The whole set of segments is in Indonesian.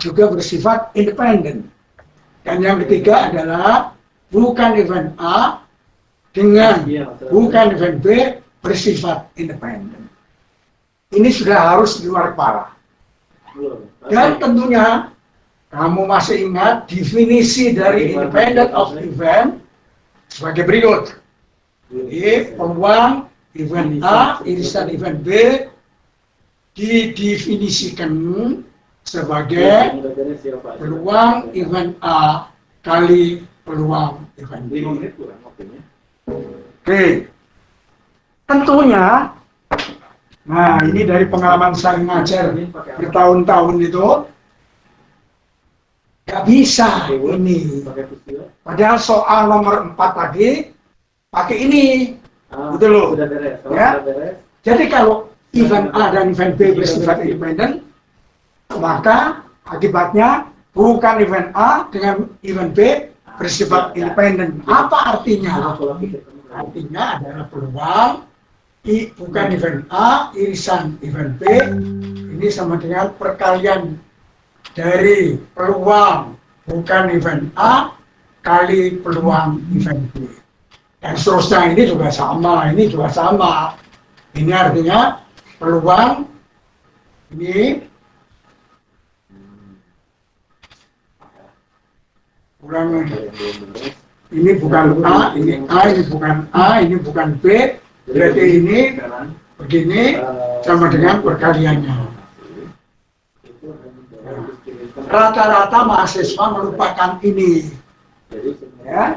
juga bersifat independen. Dan yang ketiga adalah bukan event A dengan bukan event B bersifat independen. Ini sudah harus di luar kepala. Dan tentunya kamu masih ingat definisi dari independent of event sebagai berikut. Jadi peluang event A irisan event B didefinisikan sebagai peluang event A kali peluang event B. Oke. Tentunya, nah ini dari pengalaman saya ngajar bertahun-tahun itu, nggak bisa ini. Padahal soal nomor 4 tadi pakai ini, gitu loh. Ya. Jadi kalau event A dan event B bersifat independen, maka akibatnya bukan event A dengan event B bersifat independen. Apa artinya? Artinya adalah peluang bukan event A irisan event B ini sama dengan perkalian dari peluang bukan event A kali peluang event B. Dan seterusnya ini juga sama, ini juga sama. Ini artinya peluang ini ulang ini bukan A, ini A, ini bukan A, ini bukan B. Berarti ini begini sama dengan perkaliannya. Rata-rata mahasiswa melupakan ini. Ya.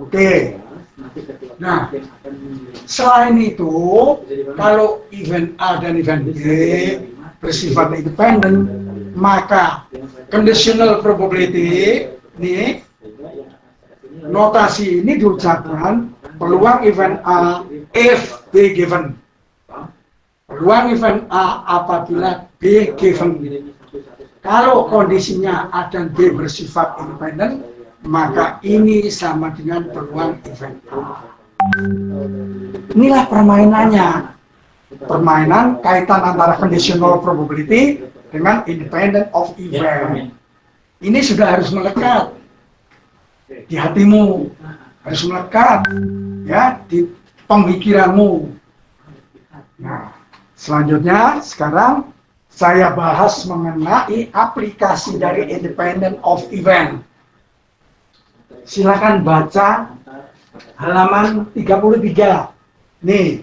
Oke. Nah, selain itu, kalau event A dan event B bersifat independen, maka conditional probability ini notasi ini diucapkan peluang event A if B given. Peluang event A apabila B given. Kalau kondisinya A dan B bersifat independen, maka ini sama dengan peluang event A. Inilah permainannya. Permainan kaitan antara conditional probability dengan independent of event. Ini sudah harus melekat di hatimu, harus melekat ya di pemikiranmu. Nah, selanjutnya sekarang saya bahas mengenai aplikasi dari independent of event. Silakan baca halaman 33. Nih.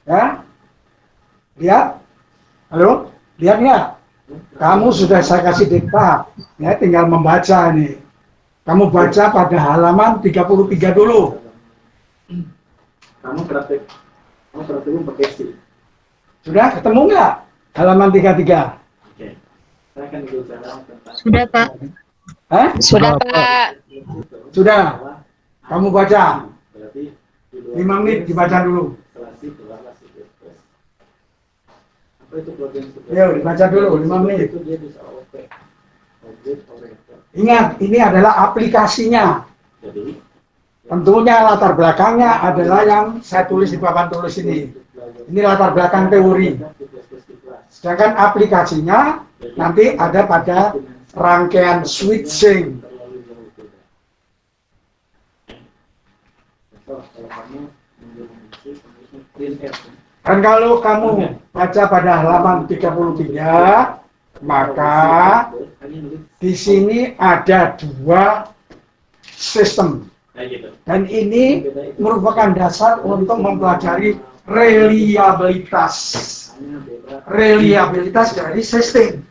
Ya. Lihat. Halo? Lihat nggak? Kamu sudah saya kasih diktat. Ya, tinggal membaca nih. Kamu baca pada halaman 33 dulu. Kamu praktikum pakai C. Sudah ketemu nggak? Halaman 33. Oke. Saya akan bicara tentang. Sudah, Pak. Hah? Sudah, Pak. Sudah. Kamu baca. Berarti 5 menit dibaca dulu. Apa itu program? Yuk, dibaca dulu 5 menit. Itu dia bisa objek oriented. Ingat, ini adalah aplikasinya. Jadi Tentunya latar belakangnya adalah yang saya tulis di papan tulis ini. Ini latar belakang teori. Sedangkan aplikasinya nanti ada pada rangkaian switching. Dan kalau kamu baca pada halaman 33, maka di sini ada 2 sistem. Dan ini merupakan dasar untuk mempelajari reliabilitas. Reliabilitas dari sistem.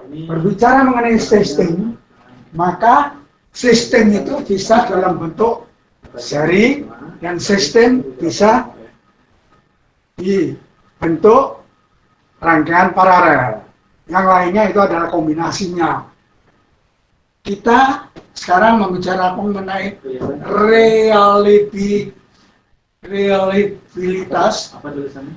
Berbicara mengenai sistem, maka sistem itu bisa dalam bentuk seri dan sistem bisa dibentuk rangkaian paralel. Yang lainnya itu adalah kombinasinya. Kita sekarang membicarakan mengenai reliabilitas. Apa tulisannya?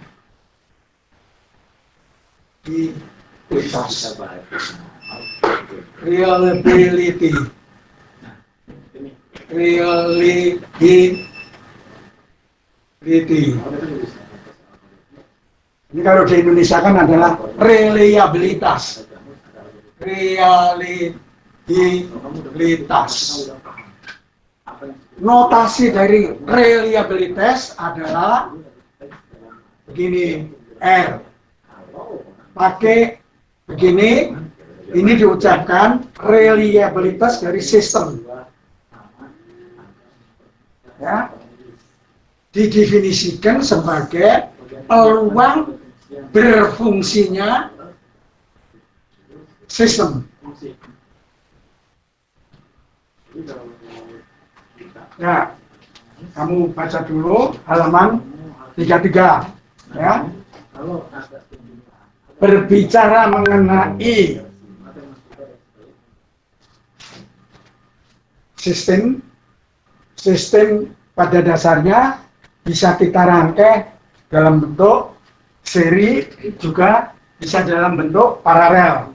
Reliability. Reliability. Ini kalau di Indonesia kan adalah reliabilitas. Reliabilitas. Notasi dari reliabilitas adalah begini, R. Pakai begini, ini diucapkan reliabilitas dari sistem. Ya, didefinisikan sebagai peluang berfungsinya sistem. Ya, kamu baca dulu halaman 33. Ya, berbicara mengenai sistem pada dasarnya bisa kita rangkai dalam bentuk seri, juga bisa dalam bentuk paralel.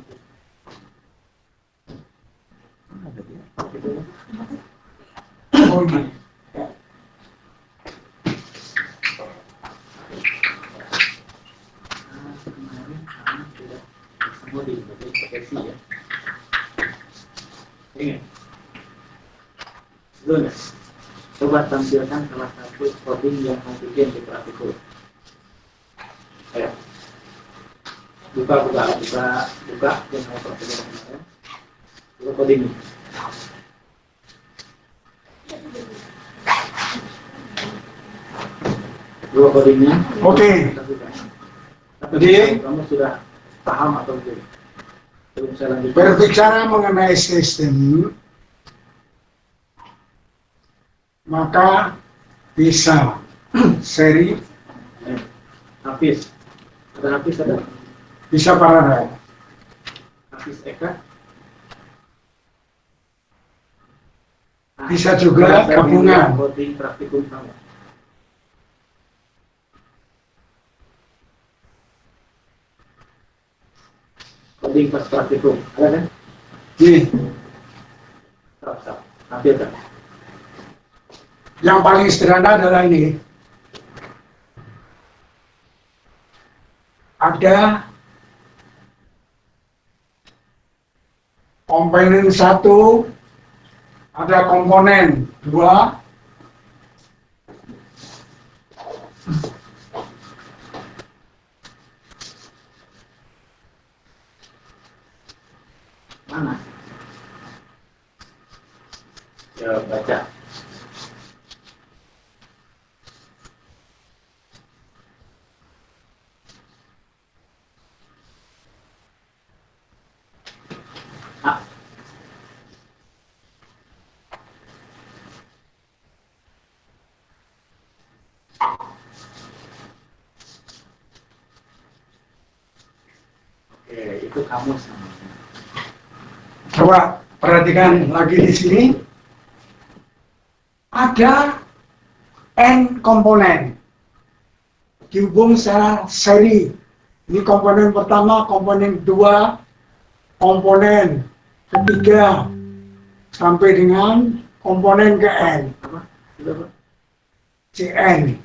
Oh, ini. Coba tampilkan salah satu coding yang antigen di praktikum. Ayo. Buka yang mau praktikum kemarin. Buka coding. Buka codingnya. Oke. Jadi kamu sudah paham atau belum? Belum saya lanjutkan. Berbicara mengenai sistem, maka bisa seri, Hafiz. Ada Hafiz ada? bisa paralel. Hafiz Eka. Bisa juga gabungan. Coding praktikum kamu. Coding pas praktikum, ada kan? Nih, Stop. Tampilkan. yang paling sederhana adalah ini. Ada komponen 1, ada komponen 2, Mana? Ya, baca. Ah. Oke, itu kamu sama. coba perhatikan lagi di sini. Ada N komponen dihubung secara seri. Ini komponen pertama, komponen kedua, komponen ketiga, sampai dengan komponen ke N, Apa? Sudah, Pak? Cn.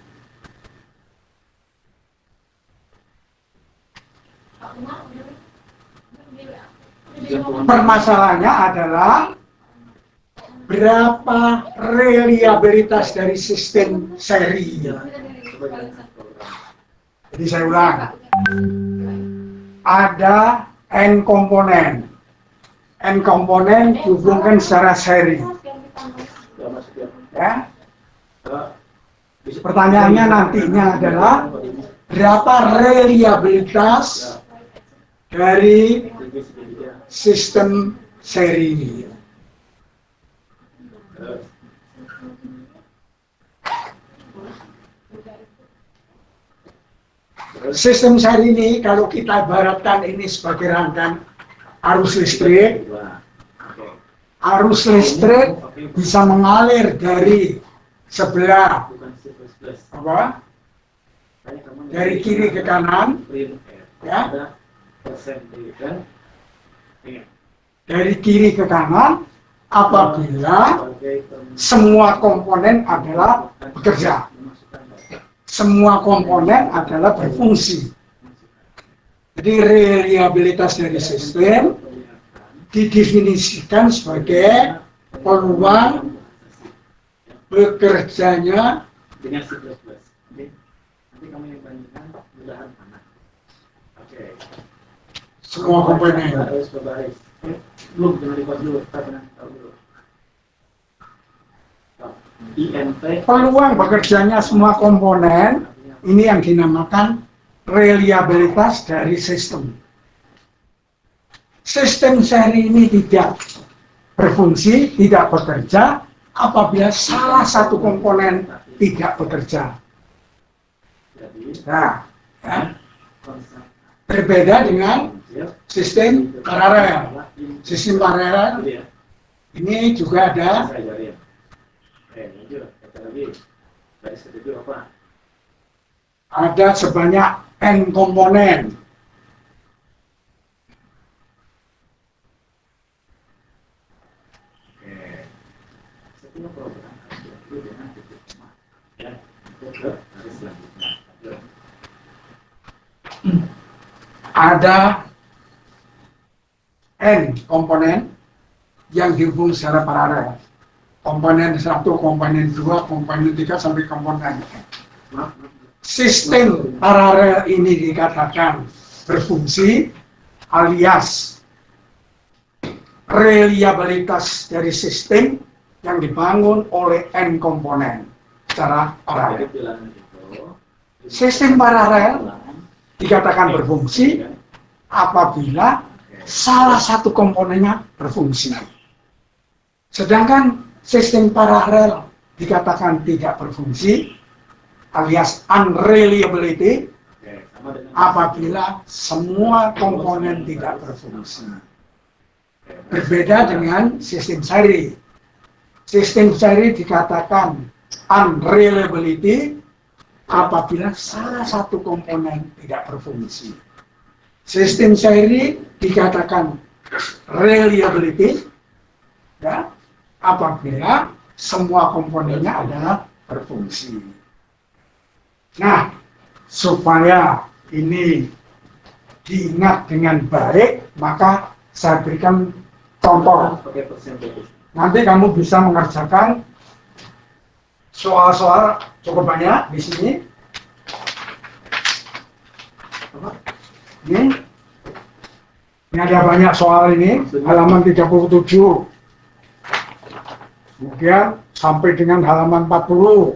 Permasalahannya adalah berapa reliabilitas dari sistem seri. Jadi saya ulang, ada N komponen. N komponen dihubungkan secara seri. Sudah masuk ya? Ya. Bisa- Pertanyaannya nantinya adalah berapa reliabilitas dari sistem seri. Sistem seri ini kalau kita ibaratkan ini sebagai rangkaian arus listrik, arus listrik bisa mengalir dari sebelah apa? Dari kiri ke kanan, ya. Dari kiri ke kanan apabila semua komponen adalah bekerja. Semua komponen adalah berfungsi. Jadi reliabilitas dari sistem didefinisikan sebagai peluang bekerjanya dengan C++. Oke. Nanti kamu yang bandingkan mudahan mana. Oke. semua komponen. Baris berbaris. Belum jangan record dulu, kita pernah tahu dulu. INT Peluang bekerjanya semua komponen ini yang dinamakan reliabilitas dari sistem. Sistem seri ini tidak berfungsi, tidak bekerja apabila salah satu komponen tidak bekerja. Nah, ya. Berbeda dengan sistem paralel. Sistem paralel ini juga ada sebanyak n komponen. Ada n komponen yang dihubung secara paralel. Komponen 1, komponen 2, komponen 3 sampai komponen n. Sistem paralel ini dikatakan berfungsi alias reliabilitas dari sistem yang dibangun oleh n komponen secara paralel. Sistem paralel dikatakan berfungsi apabila salah satu komponennya berfungsi. Sedangkan sistem paralel dikatakan tidak berfungsi alias unreliability apabila semua komponen tidak berfungsi. Berbeda dengan sistem seri. Sistem seri dikatakan unreliability apabila salah satu komponen tidak berfungsi. Sistem seri dikatakan reliability ya, apabila semua komponennya adalah berfungsi. Nah, supaya ini diingat dengan baik, maka saya berikan contoh. Nanti kamu bisa mengerjakan soal-soal cukup banyak di sini. Ini ada banyak soal ini, halaman 37. Kemudian sampai dengan halaman 40.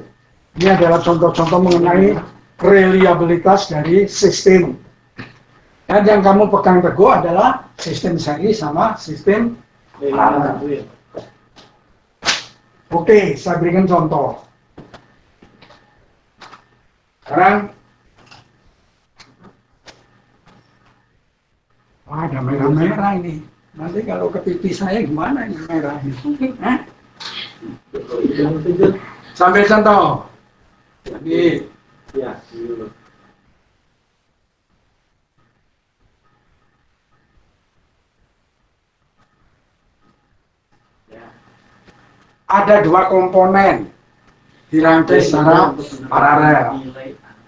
Ini adalah contoh-contoh mengenai reliabilitas dari sistem. Dan yang kamu pegang teguh adalah sistem seri sama sistem paralel. Oke, saya berikan contoh. Sekarang, wah, ada merah-merah ini. Nanti kalau ke pipi saya gimana ini merah ini? Sampai contoh. Jadi, ya, dulu. ada dua komponen dirangkai secara paralel.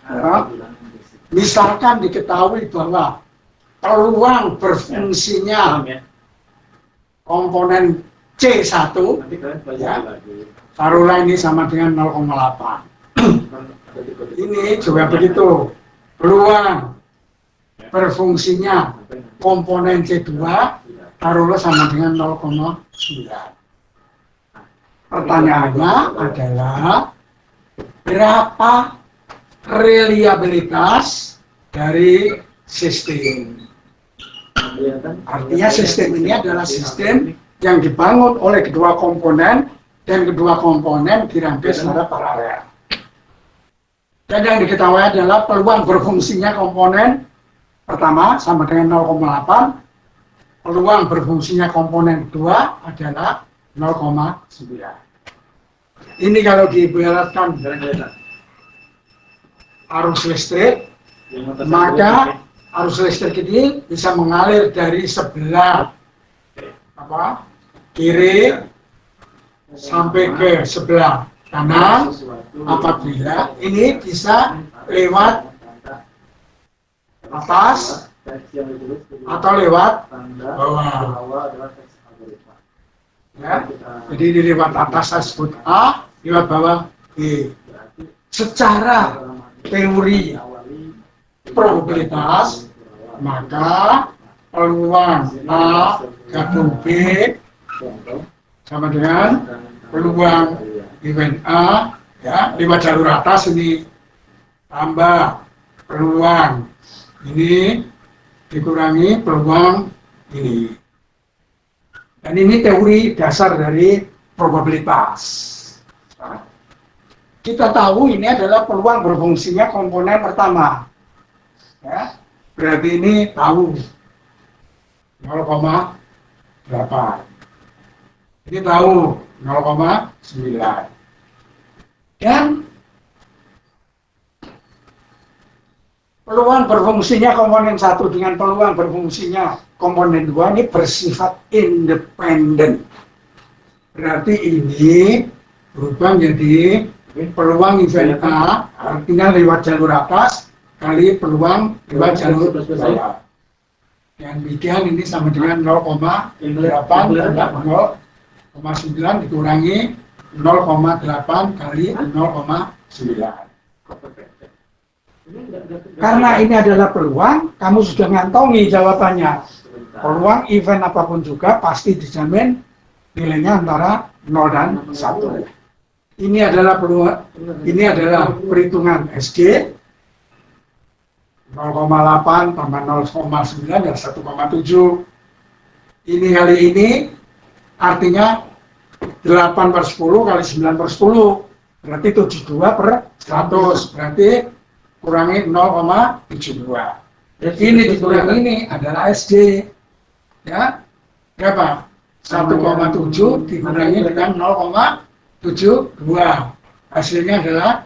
Ya. Misalkan diketahui bahwa peluang berfungsinya komponen C1, ya, taruhlah ini sama dengan 0,8. Ini juga begitu. Peluang berfungsinya komponen C2 taruhlah sama dengan 0,9. Pertanyaannya adalah berapa reliabilitas dari sistem? Artinya sistem ini adalah sistem yang dibangun oleh kedua komponen dan kedua komponen dirangkai secara paralel. Dan yang diketahui adalah peluang berfungsinya komponen pertama sama dengan 0,8, peluang berfungsinya komponen kedua adalah 0,9. Ini kalau diibaratkan arus listrik, maka arus listrik ini bisa mengalir dari sebelah kiri sampai ke sebelah kanan apabila ini bisa lewat atas teks yang ditulis atau lewat tanda bawah. bawah adalah teks algoritma. Ya. Jadi di lewat atas saya sebut A, lewat bawah B. Berarti Secara teori awali probabilitas, maka peluang A gabung B contoh sama dengan peluang event A ya lewat jalur atas ini tambah peluang ini dikurangi peluang ini. Dan ini teori dasar dari probabilitas. Nah, kita tahu ini adalah peluang berfungsinya komponen pertama. Ya, berarti ini tahu 0,8. Ini tahu 0,9. Dan peluang berfungsinya komponen 1 dengan peluang berfungsinya komponen 2 ini bersifat independen. Berarti ini berubah menjadi peluang event A, artinya lewat jalur atas, kali peluang lewat jalur bawah. Yang demikian ini sama dengan 0,8 tambah 0,9 dikurangi 0,8 kali 0,9. Karena ini adalah peluang, kamu sudah ngantongi jawabannya. Peluang event apapun juga pasti dijamin nilainya antara 0 dan 1. Ini adalah peluang, ini adalah perhitungan SG 0,8 tambah 0,9 dan 1,7. Ini kali ini artinya 8/10 kali 9/10 berarti 72/100, berarti kurangi 0,72. Ini dikurangi ini adalah SD ya berapa? 1,7 dikurangi dengan 0,72, hasilnya adalah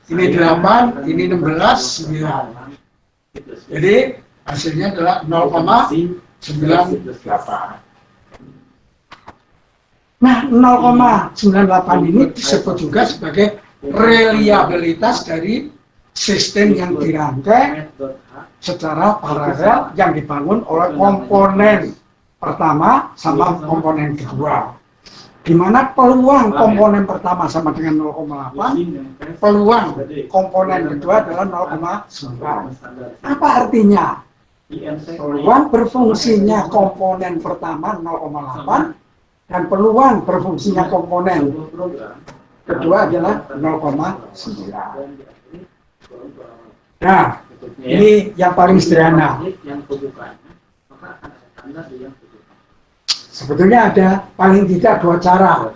ini 8, ini 16, 9. Jadi hasilnya adalah 0,98. Nah, 0,98 ini disebut juga sebagai reliabilitas dari sistem yang dirangkai secara paralel yang dibangun oleh komponen pertama sama komponen kedua. Di mana peluang komponen pertama sama dengan 0,8, peluang komponen kedua adalah 0,9. Apa artinya? Peluang berfungsinya komponen pertama 0,8 dan peluang berfungsinya komponen kedua adalah 0,9. Nah, ini yang paling sederhana. Sebetulnya ada paling tidak 2 cara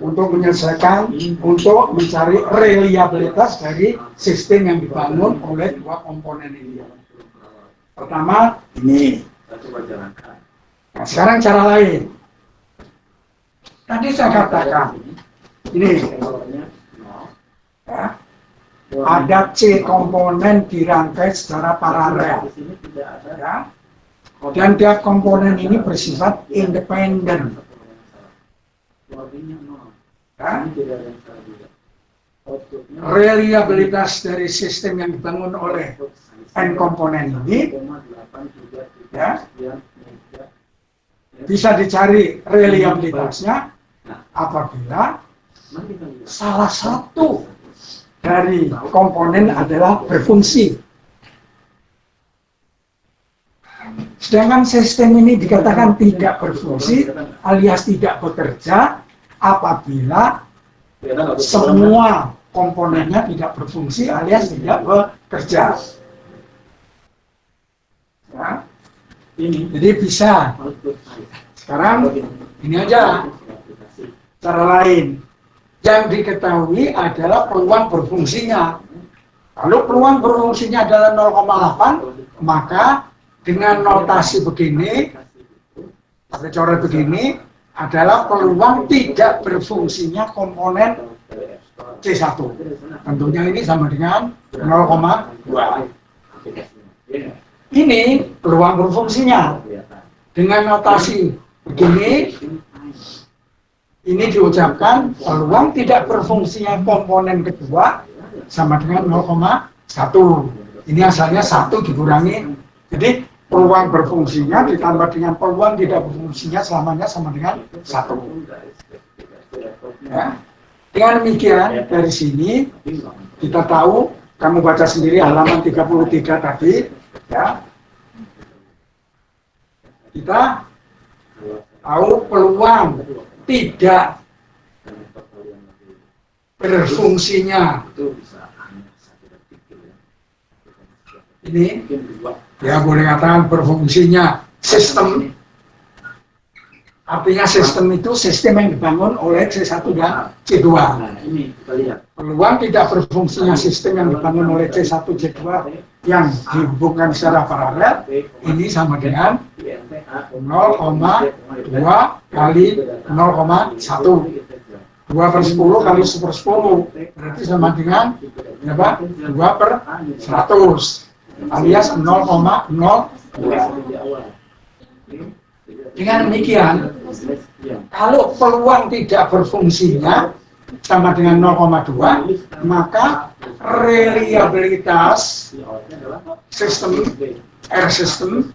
untuk menyelesaikan, untuk mencari reliabilitas dari sistem yang dibangun oleh 2 komponen ini. Pertama, ini. Nah, sekarang cara lain. Tadi saya katakan, ini ya, ada C komponen dirangkai secara paralel. Ya. Dan tiap komponen ini bersifat independen. Ya. Reliabilitas dari sistem yang dibangun oleh N komponen ini ya, bisa dicari reliabilitasnya apabila salah satu dari komponen adalah berfungsi. Sedangkan sistem ini dikatakan tidak berfungsi alias tidak bekerja apabila semua komponennya tidak berfungsi alias tidak bekerja. Ya. Jadi bisa. Sekarang ini aja cara lain. Yang diketahui adalah peluang berfungsinya. Kalau peluang berfungsinya adalah 0,8, maka dengan notasi begini, pakai coret begini, adalah peluang tidak berfungsinya komponen C1. Tentunya ini sama dengan 0,2. Ini peluang berfungsinya. Dengan notasi begini, ini diucapkan peluang tidak berfungsinya komponen kedua sama dengan 0,1. Ini asalnya 1 dikurangi Jadi peluang berfungsinya ditambah dengan peluang tidak berfungsinya selamanya sama dengan 1. Ya. Dengan demikian dari sini kita tahu, kamu baca sendiri halaman 33 tadi, ya. Kita tahu peluang tidak berfungsinya ini, ya boleh katakan berfungsinya sistem. Artinya sistem itu sistem yang dibangun oleh C1 dan C2. Peluang tidak berfungsinya sistem yang dibangun oleh C1, C2 yang dihubungkan secara paralel, ini sama dengan 0,2 kali 0,1. 2/10 kali 1/10 berarti sama dengan berapa? 2/100 alias 0,02. Dengan demikian, kalau peluang tidak berfungsinya sama dengan 0,2, maka reliabilitas sistem R system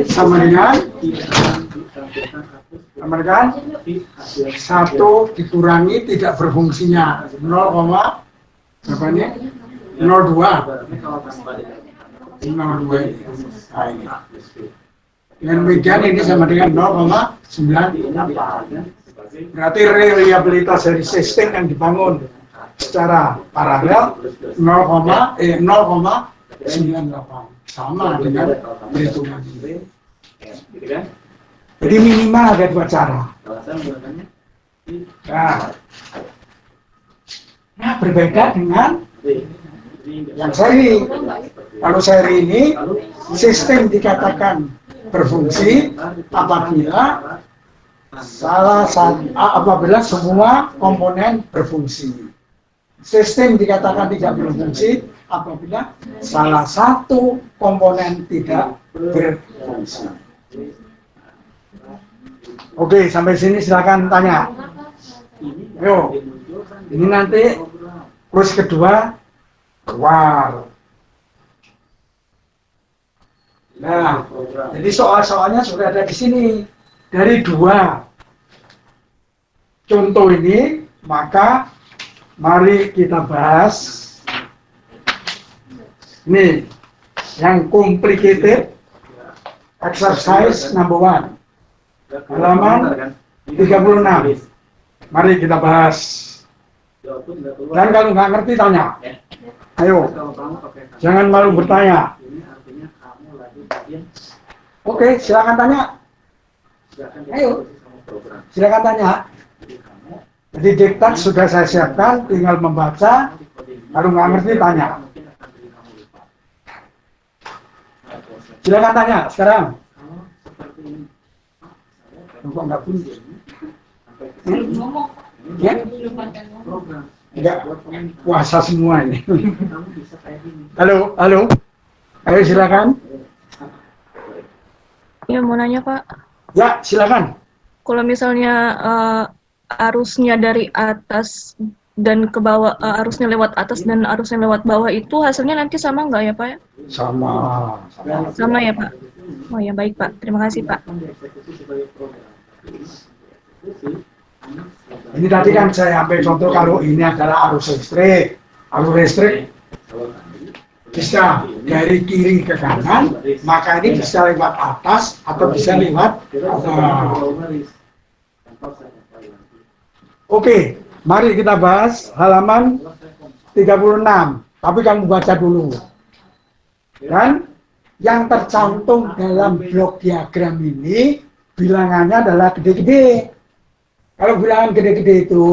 sama dengan 1 dikurangi tidak berfungsinya 0, berapa ini? 0,2. 0,2 ini. Dengan demikian ini sama dengan 0,98. Berarti reliabilitas dari sistem yang dibangun secara paralel 0,98 sama dengan perhitungan ini. Jadi minimal ada 2 cara. Nah, berbeda dengan yang seri. Kalau seri ini sistem dikatakan berfungsi apabila apabila semua komponen berfungsi. Sistem dikatakan tidak berfungsi apabila salah satu komponen tidak berfungsi. Oke, sampai sini silakan tanya. Ayo, ini nanti kurs kedua keluar. Nah, jadi soal-soalnya sudah ada di sini. Dari 2 contoh ini, maka mari kita bahas ini yang complicated exercise number 1 halaman 36. Mari kita bahas. Dan kalau nggak ngerti tanya. Ayo, jangan malu bertanya. Oke, silakan tanya. Ayo, silakan tanya. Jadi diktat sudah saya siapkan, tinggal membaca. Kalau nggak ngerti tanya. Silakan tanya sekarang. Kok nggak bunyi? Ya? Enggak, puasa semua ini. Halo, halo. Ayo silakan. Ya, mau nanya Pak. Ya, silakan. Kalau misalnya arusnya dari atas dan ke bawah, arusnya lewat atas dan arusnya lewat bawah itu hasilnya nanti sama nggak ya Pak? Sama. Sama ya Pak. Oh ya, baik Pak. Terima kasih Pak. Ini tadi kan saya ambil contoh kalau ini adalah arus listrik. Arus listrik bisa dari kiri ke kanan, maka ini bisa lewat atas atau bisa lewat Oke, mari kita bahas halaman 36. Tapi kamu baca dulu. Dan yang tercantum dalam blok diagram ini bilangannya adalah gede-gede. Kalau bilangan gede-gede itu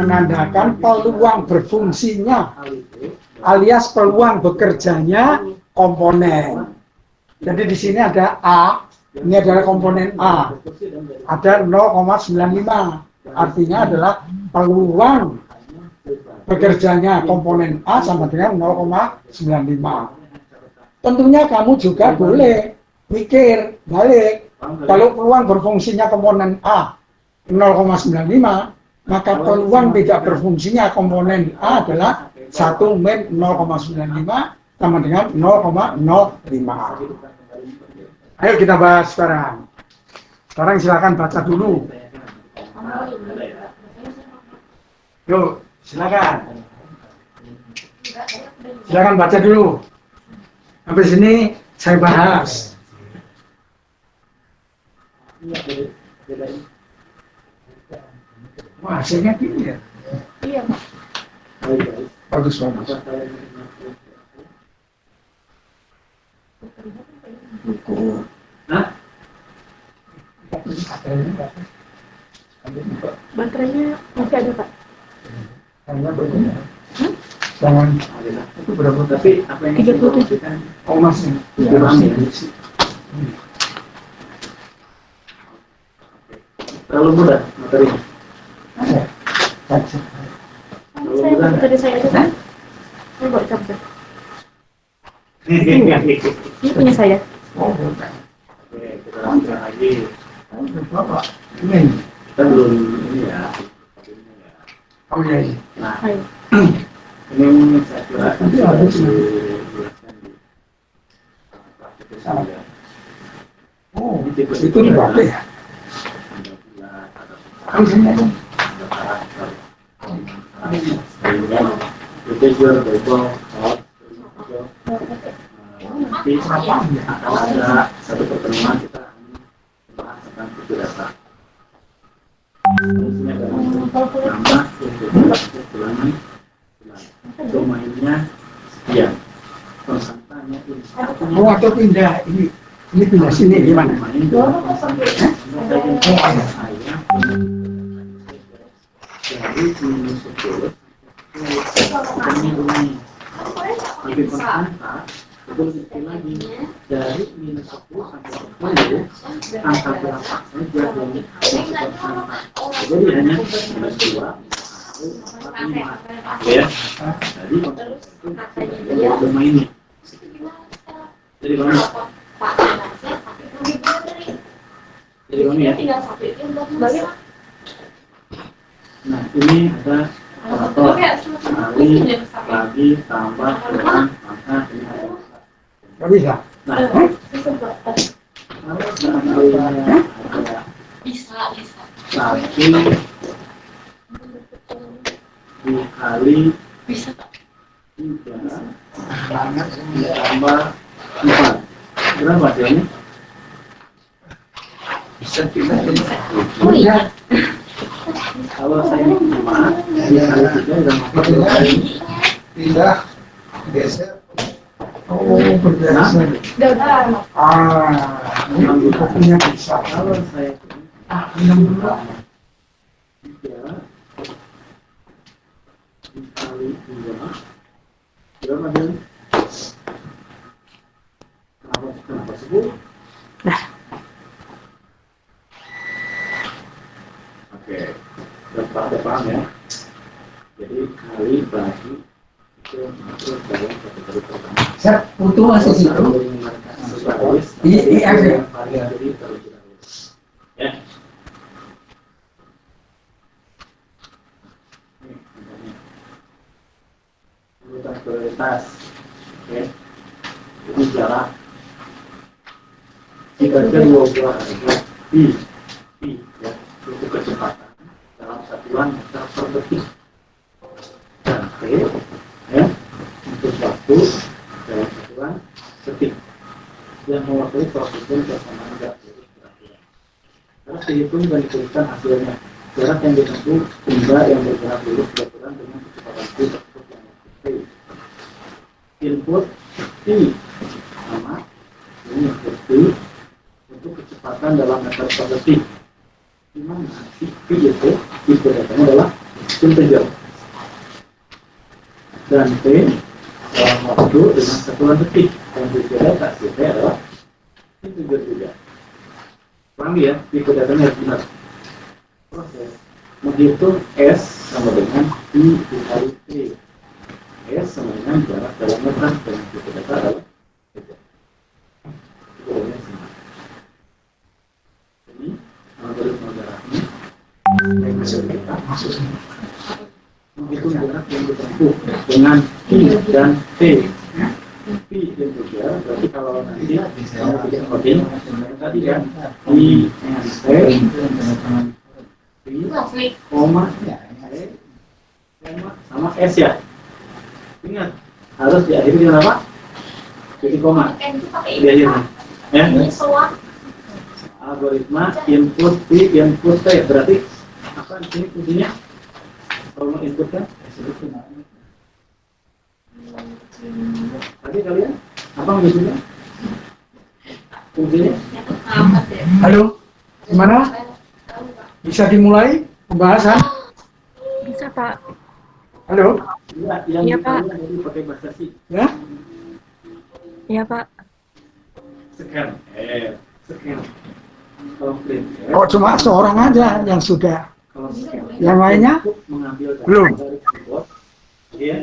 menandakan peluang berfungsinya alias peluang bekerjanya komponen. Jadi di sini ada A, ini adalah komponen A. Ada 0,95. Artinya adalah peluang bekerjanya komponen A sama dengan 0,95. Tentunya kamu juga boleh mikir balik. Kalau peluang berfungsinya komponen A 0,95, maka peluang tidak berfungsinya komponen A adalah 1 min 0,95 sama dengan 0,05. Ayo kita bahas sekarang. Sekarang silakan baca dulu. Yuk, silakan. Silakan baca dulu. Sampai sini saya bahas. Wah, hasilnya gini ya. Iya, Pak. Bagus banget. Hah? Baterainya masih ada, Pak. Jangan. Itu berapa? Tapi apa yang 37. Oh, masih. kurang ya? Terlalu mudah materinya. Baca. Saya dari saya itu, Pak. Saya bawa capsek. Ini punya saya. Oh, bukan. Oke, kita lanjutkan lagi. Bapak. Ini. Kita belum ini ya. Oh iya. Iya. Nah, Ayo. ini saya kira Nanti sudah habis. dijelaskan di praktik saya. Oh, itu dipakai ya? Kan sini aja. Integer, double, odd, nanti akan ada satu pertemuan kita membahas tentang buku data. Di sini ada nama, ulangan, domainnya sekian, konstantanya ini. Oh, atau pindah ini pindah sini gimana? Domain saya dari minus 10 lebih konstanta itu lebih kecil lagi dari minus 10 sampai 10 angka berapa saja yang masih konstanta jadi hanya minus 2 1, 4, 5 ya jadi konstanta itu domainnya jadi kalau jadi kalau ya nah ini ada operator kali lagi tambah kurang maka ini ada Gak bisa. nah kalau seandainya ada lagi dikali Bisa. 3 ditambah 4 berapa hasilnya? Bisa pindah. Oh iya. Kalau saya cuma dikali 3 udah masuk Pindah. Geser. Oh, bergeser. Ini kopinya bisa. kalau saya Minum dulu. 3 dikali 2 berapa hasilnya? Kenapa 10? Oke, udah paham ya. Jadi kali bagi itu masuk dalam kategori pertama. Set, utuh masih situ. Iya, iya. Variabel terlebih dahulu. Ya. Ini contohnya. Urutan prioritas. Oke. Ini jarak. Jika ada dua buah harga pi ya itu kecepatan dalam satuan meter per detik dan t ya untuk waktu dalam satuan detik yang mewakili koefisien kesamaan jarak lurus beraturan. Harus dihitung dan dituliskan hasilnya. Jarak yang ditempuh benda yang bergerak lurus beraturan dengan kecepatan v tersebut yang t. Input t sama ini input t untuk kecepatan dalam meter per detik. Di mana V itu datanya adalah integer dan T dalam waktu dengan satuan detik dan data T adalah integer juga. Paham ya? Datanya harus benar. Proses menghitung S sama dengan I dikali T. S sama dengan jarak dalam meter dan data adalah integer. Itu adalah semua. Ini algoritma jaraknya menghitung jarak yang ditempuh dengan dan P. P integer, berarti kalau nanti kamu bikin coding tadi kan I N T P, koma, E, koma, sama S ya. Ingat, harus diakhiri dengan apa? Titik koma. Di akhirnya. Ya. Algoritma input P, input T. Berarti apa di sini fungsinya? Kalau mau input kan? Tadi kalian apa maksudnya? Fungsinya? Halo, gimana? Bisa dimulai pembahasan? Bisa, Pak. Halo? Yang Iya, Pak. jadi pakai bahasa C. Ya? Iya, Pak. Scan. Scan. Kalau print. Oh, cuma seorang aja yang sudah. Kalau scan. Yang lainnya? Mengambil data Belum. dari keyboard. Iya.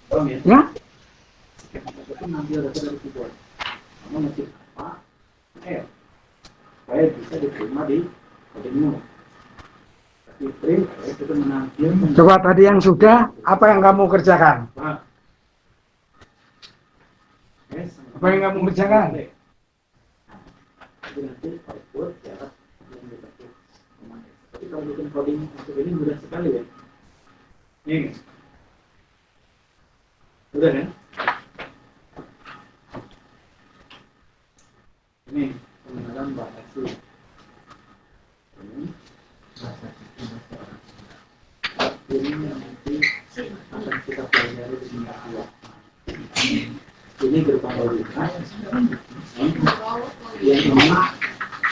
Paham ya? Ya? Scan itu mengambil data dari keyboard. Kamu ngetik apa? Supaya bisa diterima di codingmu. Tapi print itu mengambil. Coba tadi yang sudah, apa yang kamu kerjakan? Pak. Apa yang kamu kerjakan? Jadi nanti output jarak yang diketik. Tapi kalau bikin coding untuk ini mudah sekali ya. Ini. Udah kan? Ini pengenalan bahasa C. Ini yang nanti akan kita pelajari di tingkat 2. Ini gerbang logika. Yang ini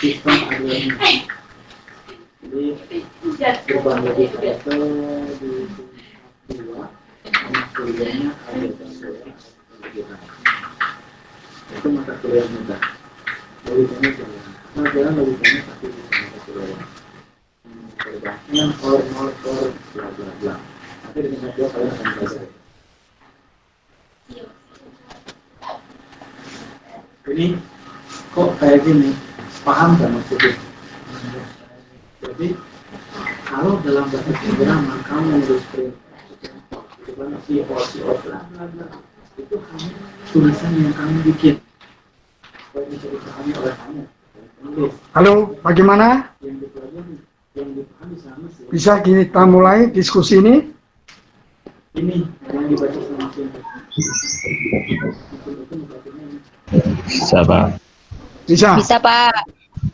sistem algoritma. Jadi gerbang logika itu di tingkat 2. Kuliahnya ada logika. Itu mata kuliah mudah. Logikanya jangan. Pelajaran logikanya pasti bisa mata kuliah. Perbandingan or, bla bla bla. Nanti di tingkat 2 kalian akan belajar. Ini kok kayak gini, paham gak maksudnya? Jadi kalau dalam bahasa pemrograman kamu menulis perintah, itu kan CO, bla bla bla, itu hanya tulisan yang kamu bikin, supaya bisa dipahami oleh kamu. Penulis Halo, bagaimana? yang dipelajari, yang dipahami sama sih. Bisa kita mulai diskusi ini? Ini yang dibaca sama siapa? Bisa, Pak. Bisa? Bisa, Pak.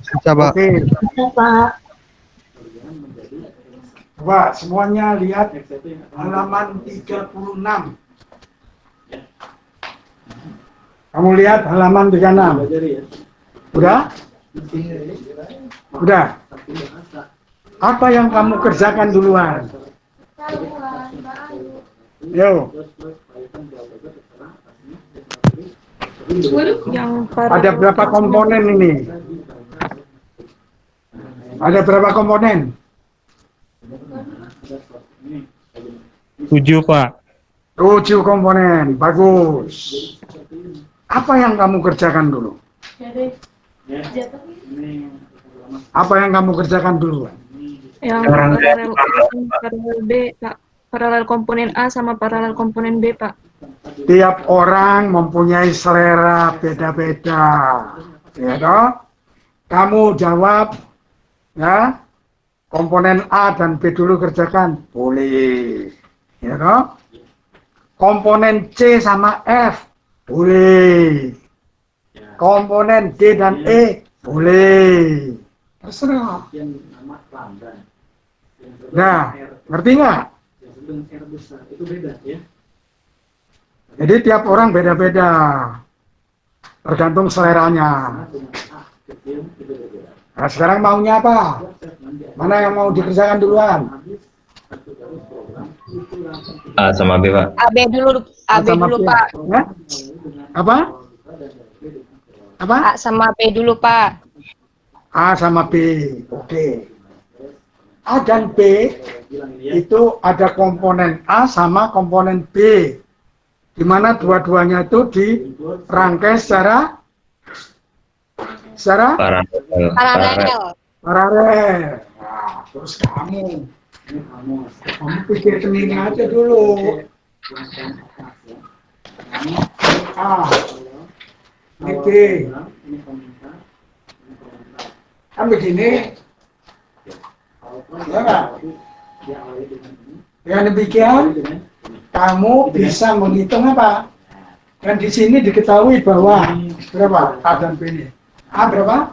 Bisa, Pak. Oke. Bisa, Pak. Coba semuanya lihat halaman 36. Kamu lihat halaman 36. Pelajari ya. Udah? Udah? Apa yang kamu kerjakan duluan? Yo, Yang ada berapa komponen ini? Ada berapa komponen? 7, Pak. 7 komponen, bagus. Apa yang kamu kerjakan dulu? Apa yang kamu kerjakan dulu? Yang paralel B, Pak. Paralel komponen A sama paralel komponen B, Pak. Tiap orang mempunyai selera beda-beda, ya toh? Kamu jawab, ya, komponen A dan B dulu kerjakan, boleh, ya toh? Komponen C sama F, boleh. Komponen D dan E, boleh. Terserah. Yang nama lambda. Nah, ngerti nggak? Yang sedang R besar itu beda ya. Jadi tiap orang beda-beda, tergantung seleranya. Kecil itu berbeda. Nah, sekarang maunya apa? Mana yang mau dikerjakan duluan? A sama B, Pak. AB dulu, AB Sama dulu, B. Pak. Ya? Apa? Apa? A sama B dulu, Pak. A sama B. Oke. A dan B itu ada komponen A sama komponen B. Di mana dua-duanya itu dirangkai secara Paralel. paralel. Nah, terus kamu pikir sendiri aja dulu. A. Ini B. Ini komentar. Ini komentar. Kan begini. Ya nggak? Diawali dengan ini. Dengan demikian, Dengan kamu bisa menghitung apa? Dan di sini diketahui bahwa berapa A dan B ini? A berapa?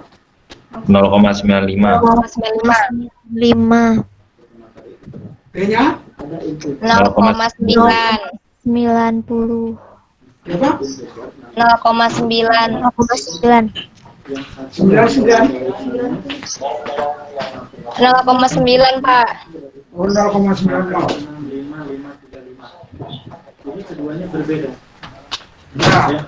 0,95. 5. B-nya ada input. 0,9. 90. berapa? 0,9. 0,9. 99. 0,9 Pak. Oh, 0,90. 5,535. Ini keduanya berbeda. Nah, Ya.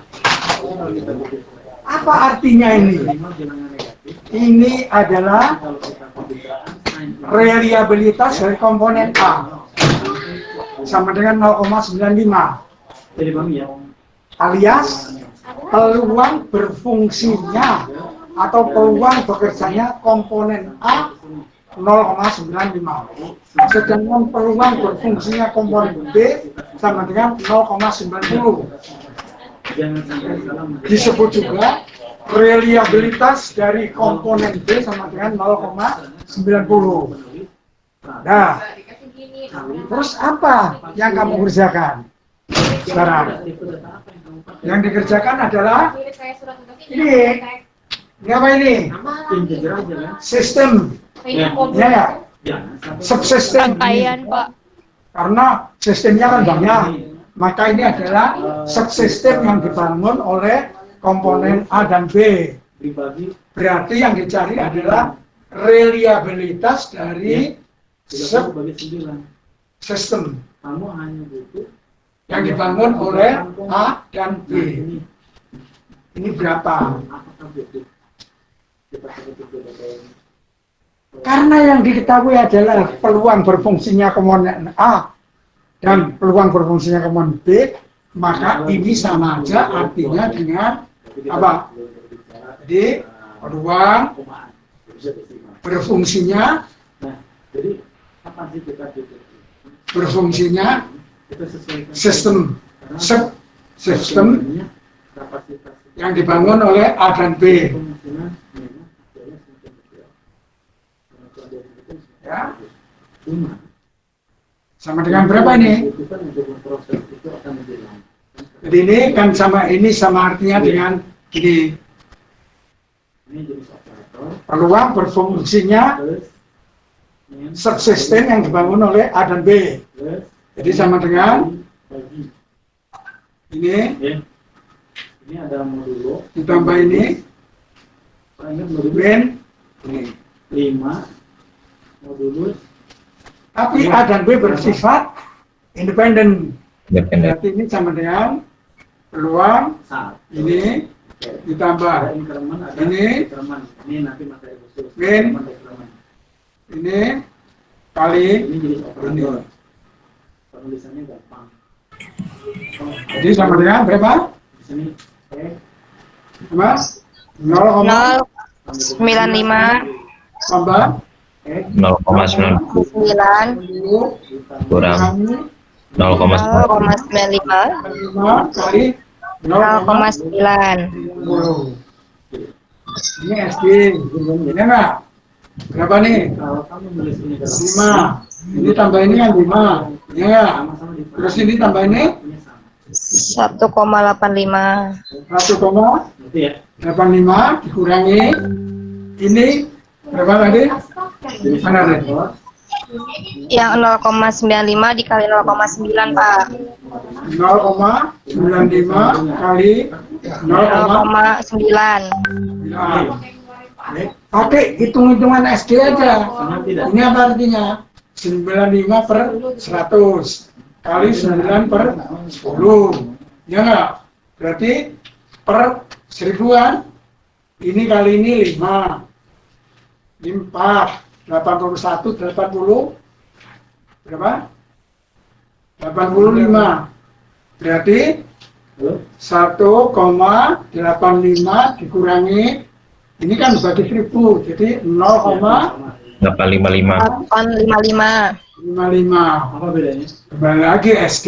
Kalau kita bikin apa artinya ini? 5 bilangan negatif. Ini adalah Kalau kita pembicaraan sin reliabilitas dari komponen A sama dengan 0,95 jadi paham ya. alias peluang berfungsinya atau peluang bekerjanya komponen A 0,95, sedangkan peluang berfungsinya komponen B sama dengan 0,90. Jangan sampai salah mendengar. Disebut juga reliabilitas dari komponen B sama dengan 0,90. Nah, terus apa yang kamu kerjakan sekarang? Yang dikerjakan adalah ini apa ini? Integer aja kan. Sistem, Ya. ya, Jangan sampai subsistem. Rangkaian Pak. Karena sistemnya kan banyak, maka ini adalah subsistem yang dibangun oleh komponen A dan B. dibagi Berarti yang dicari adalah reliabilitas dari 30 bagi 9. sistem Kamu hanya butuh yang dibangun oleh A dan B. Nah, ini Ini berapa? apakah butuh kita sebut data ini? Karena yang diketahui adalah peluang berfungsinya komponen A dan peluang berfungsinya komponen B, maka ini sama aja artinya dengan Jadi kita apa? berbicara, Jadi peluang komaan. Bisa diterima. berfungsinya Nah, jadi apa sih kita butuh? berfungsinya Kita sesuaikan sistem Karena sistem sebenarnya kapasitas yang dibangun oleh A dan B. kemungkinan memang adalah semakin kecil. Karena kalau dia begitu, Ya. cuma Sama dengan berapa ini? dibutuhkan untuk memproses itu akan lebih lama. Jadi ini sama artinya dengan ini Ini jenis operator peluang berfungsinya plus min subsistem yang dibangun oleh A dan B. plus Jadi sama dengan bagi. ini Ya. Ini ada modulo. ditambah ini Ingat modulo min ini. 5 modulus Tapi A dan B bersifat independen. Independen. Berarti ini sama dengan peluang 1. ini ditambah Ada increment, ada ini. decrement. Ini nanti materi khusus. Min. Increment, decrement. ini kali Ini jenis ini. operator. Penulisannya gampang. Jadi sama dengan berapa? Di sini Mas 0,95 0,95 tambah 0,90 9 kurang 0,9. 0,95 5 kali 0,9 0,10. Ini SD, ini enggak? Berapa nih? kalau kamu nulis ini dalam 5. Ini tambah ini kan 5. Ya enggak? sama-sama di Terus ini tambah ini ini sama. 1,85 Gitu ya. 1,85 dikurangi ini berapa tadi? Jenis Mana tadi? operator yang 0,95 dikali 0,9 Pak 0,95 kali 0,9. 0,9 Pakai hitung-hitungan SD aja. sama tidak. Ini apa artinya? 95 per 100 kali 9 per 10. Ya enggak? Berarti per 1000-an. Ini kali ini 5. Ini 4. 81, 80. Berapa? 85. Berarti Halo? 1,85 dikurangi ini kan bagi 1000, jadi 0,85 855. 855. 55. Apa bedanya? Kembali lagi SD.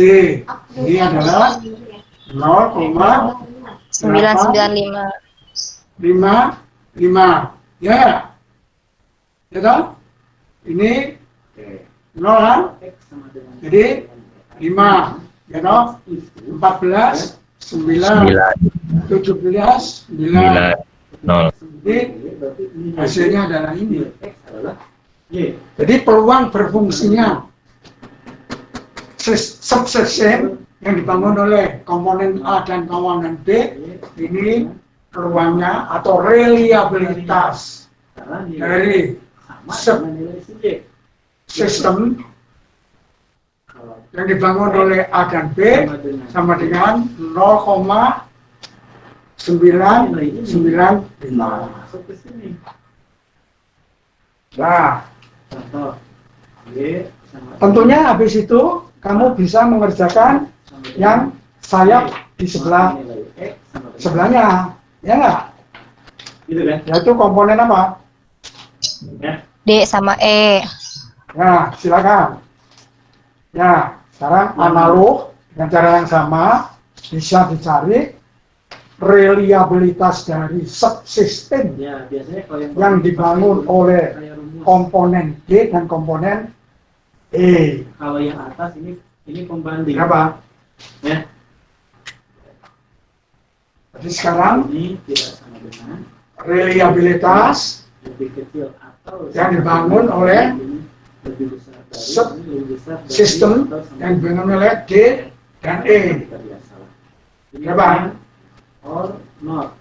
Ini adalah 0,995. 5. Ya. Ya toh? Ini Oke. 0 kan? X sama dengan Jadi 5. Ya toh? 14, 9, 17, 9. 9. 0. Jadi hasilnya adalah ini. X adalah Y. Jadi peluang berfungsinya subsistem yang dibangun oleh komponen A dan komponen B ini peluangnya atau reliabilitas Karena dari sama dengan nilai si Y. sistem Kalau yang dibangun oleh A dan B sama dengan 0,995. masuk ke sini. Nah, Contoh Y sama tentunya habis itu kamu bisa mengerjakan sama dengan yang sayap di sebelah nilai X sama dengan sebelahnya, ya enggak? gitu kan? Yaitu komponen apa? Ya. D sama E. Nah, silakan. Ya, sekarang analog dengan cara yang sama bisa dicari reliabilitas dari subsistem Ya, biasanya kalau yang dibangun oleh kayak rumus. komponen D dan komponen E. Kalau yang atas ini pembanding. Berapa? Ya. Jadi sekarang Ini tidak sama dengan reliabilitas lebih kecil atau yang dibangun oleh ini lebih besar dari sub- ini lebih besar dari sistem atau sama yang dibangun oleh D dan dengan E. kita biasa salah. Ini Berapa? or not.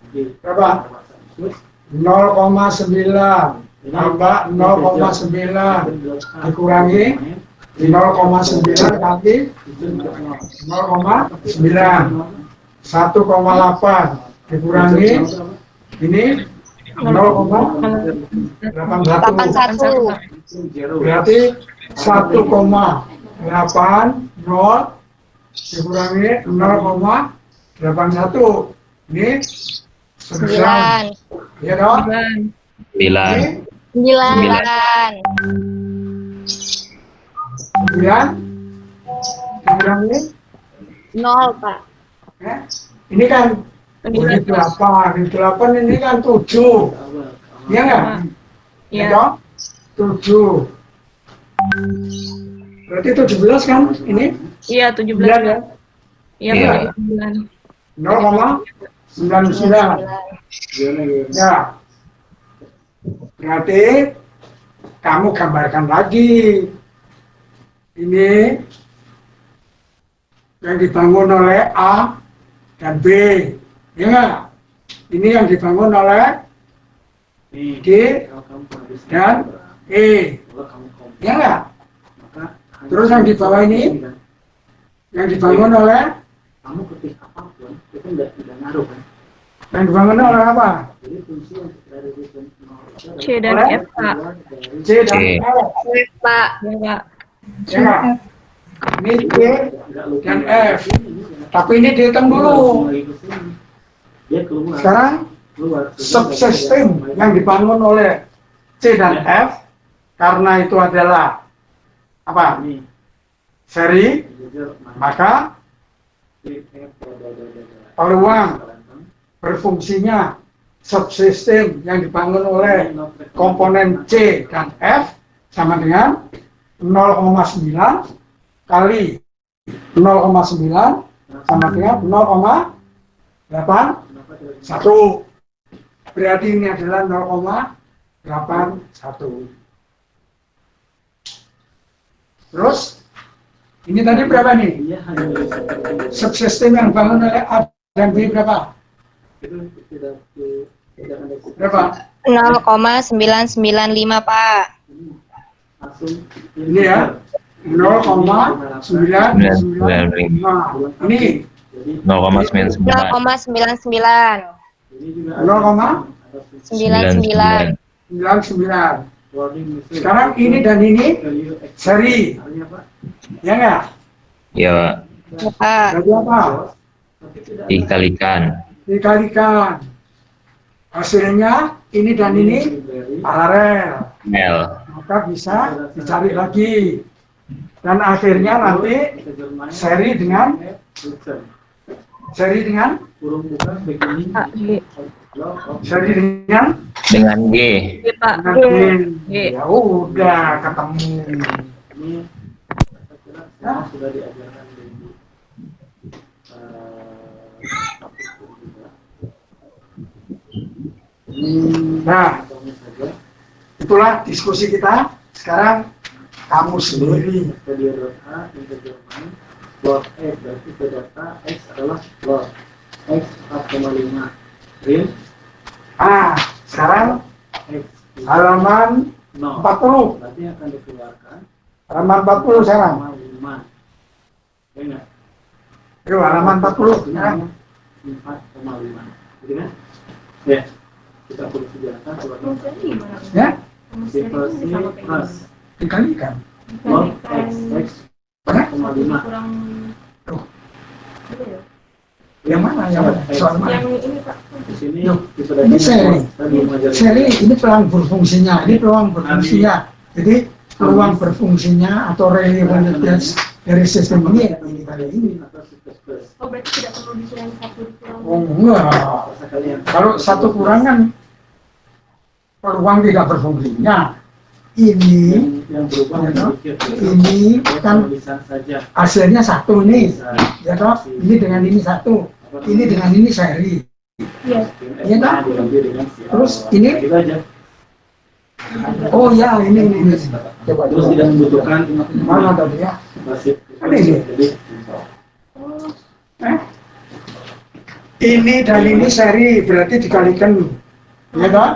Oke. Berapa? Terus 0,9 tambah 0,9 dikurangi 0,9 kali 0,9 1,8 dikurangi ini 0,81 81. berarti 1,80 dikurangi 0,81 ini 9 ya dong? 9. Ini 9. 9 dikurangi 0, Pak. ini kan ini 8 ini kan 7 iya nggak? Iya. Ya dong? 7 berarti 17 kan ini? Iya, 17. 9 ya? Iya, Iya. Pak. 9. 0,99 ya berarti kamu gambarkan lagi ini yang dibangun oleh A dan B ya nggak? Ini yang dibangun oleh Nih, D kalau kamu habis dan E kalau kamu komplit, ya nggak? maka hanya Terus yang di bawah ini? kan? Yang dibangun oleh Kamu ketik apapun itu tidak ngaruh kan? yang dibangun oleh apa? Jadi fungsi yang dari reason 0 C dan Oleh? F, Pak. dari C dan C. F Pak. Ya, Pak. ya nggak? Ini C nggak lupa dan dari F. sini, kan? Tapi ini dihitung dulu. Lagi ke sini. Dia keluar. Sekarang keluar. subsistem yang dibangun oleh C dan F karena itu adalah apa? Ini Seri, jujur, maka peluang berfungsinya subsistem yang dibangun oleh komponen C dan F sama dengan 0,9 kali 0,9 sama dengan 0,81. Berarti ini adalah 0,81. Terus ini tadi berapa nih? Dia hanya seperti Subsistem yang dibangun oleh A dan B berapa? itu tidak ada Berapa? 0,995, Pak. langsung Ini ya 0,995. Ini Jadi 0,99. 0,99. ini juga 99. 99. warning message. Sekarang ini dan ini Value X. seri, Artinya apa? ya nggak? Ya, Pak. Pak. Jadi apa? Tapi tidak ada Dikalikan. Dikalikan. Hasilnya ini dan ini dari paralel. L. maka bisa dicari lagi. Dan akhirnya nanti seri dengan kurung buka beginning A, G. seri dengan G. G, Pak. G. ya udah ketemu. ini saya kira semua sudah diajarkan dari apapun juga. Ini Nah. contohnya saja. Itulah diskusi kita. Sekarang kamu sendiri. Integer A, integer min, log X, berarti ke data X adalah log X 4,5 print Sekarang X halaman 0, 40. berarti yang akan dikeluarkan Halaman 40 sekarang. 4,5. Ya enggak? Yuk, halaman 40 sekarang. 4,5. Jadi kan? Ya. Kita tulis di data keluar Ya, simple C plus dikalikan. log X 4,5. Yang mana? Yang mana? Soal mana? Di sini Yuk, sudah ini seri. tadi mengajar Seri ini peluang berfungsinya. Ini peluang berfungsinya. Jadi peluang berfungsinya atau relevansitas dari sistem ini ya ini kali ini. atau C++. Oh, berarti tidak perlu disuruh satu kurang. Oh enggak. Bahasa kalian. Kalau satu kurang kan peluang tidak berfungsinya. Ini yang berubah Ya, toh? sedikit. ini kan tulisan saja. hasilnya satu nih. Bisa. Ya toh, ini dengan ini satu. Ini dengan ini seri. Iya. Iya, toh? Dibagi dengan si Terus awal. ini? Gitu aja. Oh ya, ini. Coba Terus tidak membutuhkan Mana tadi ya? masif. Ada ini? Jadi Eh? Ini dan ini seri berarti dikalikan. Ya toh?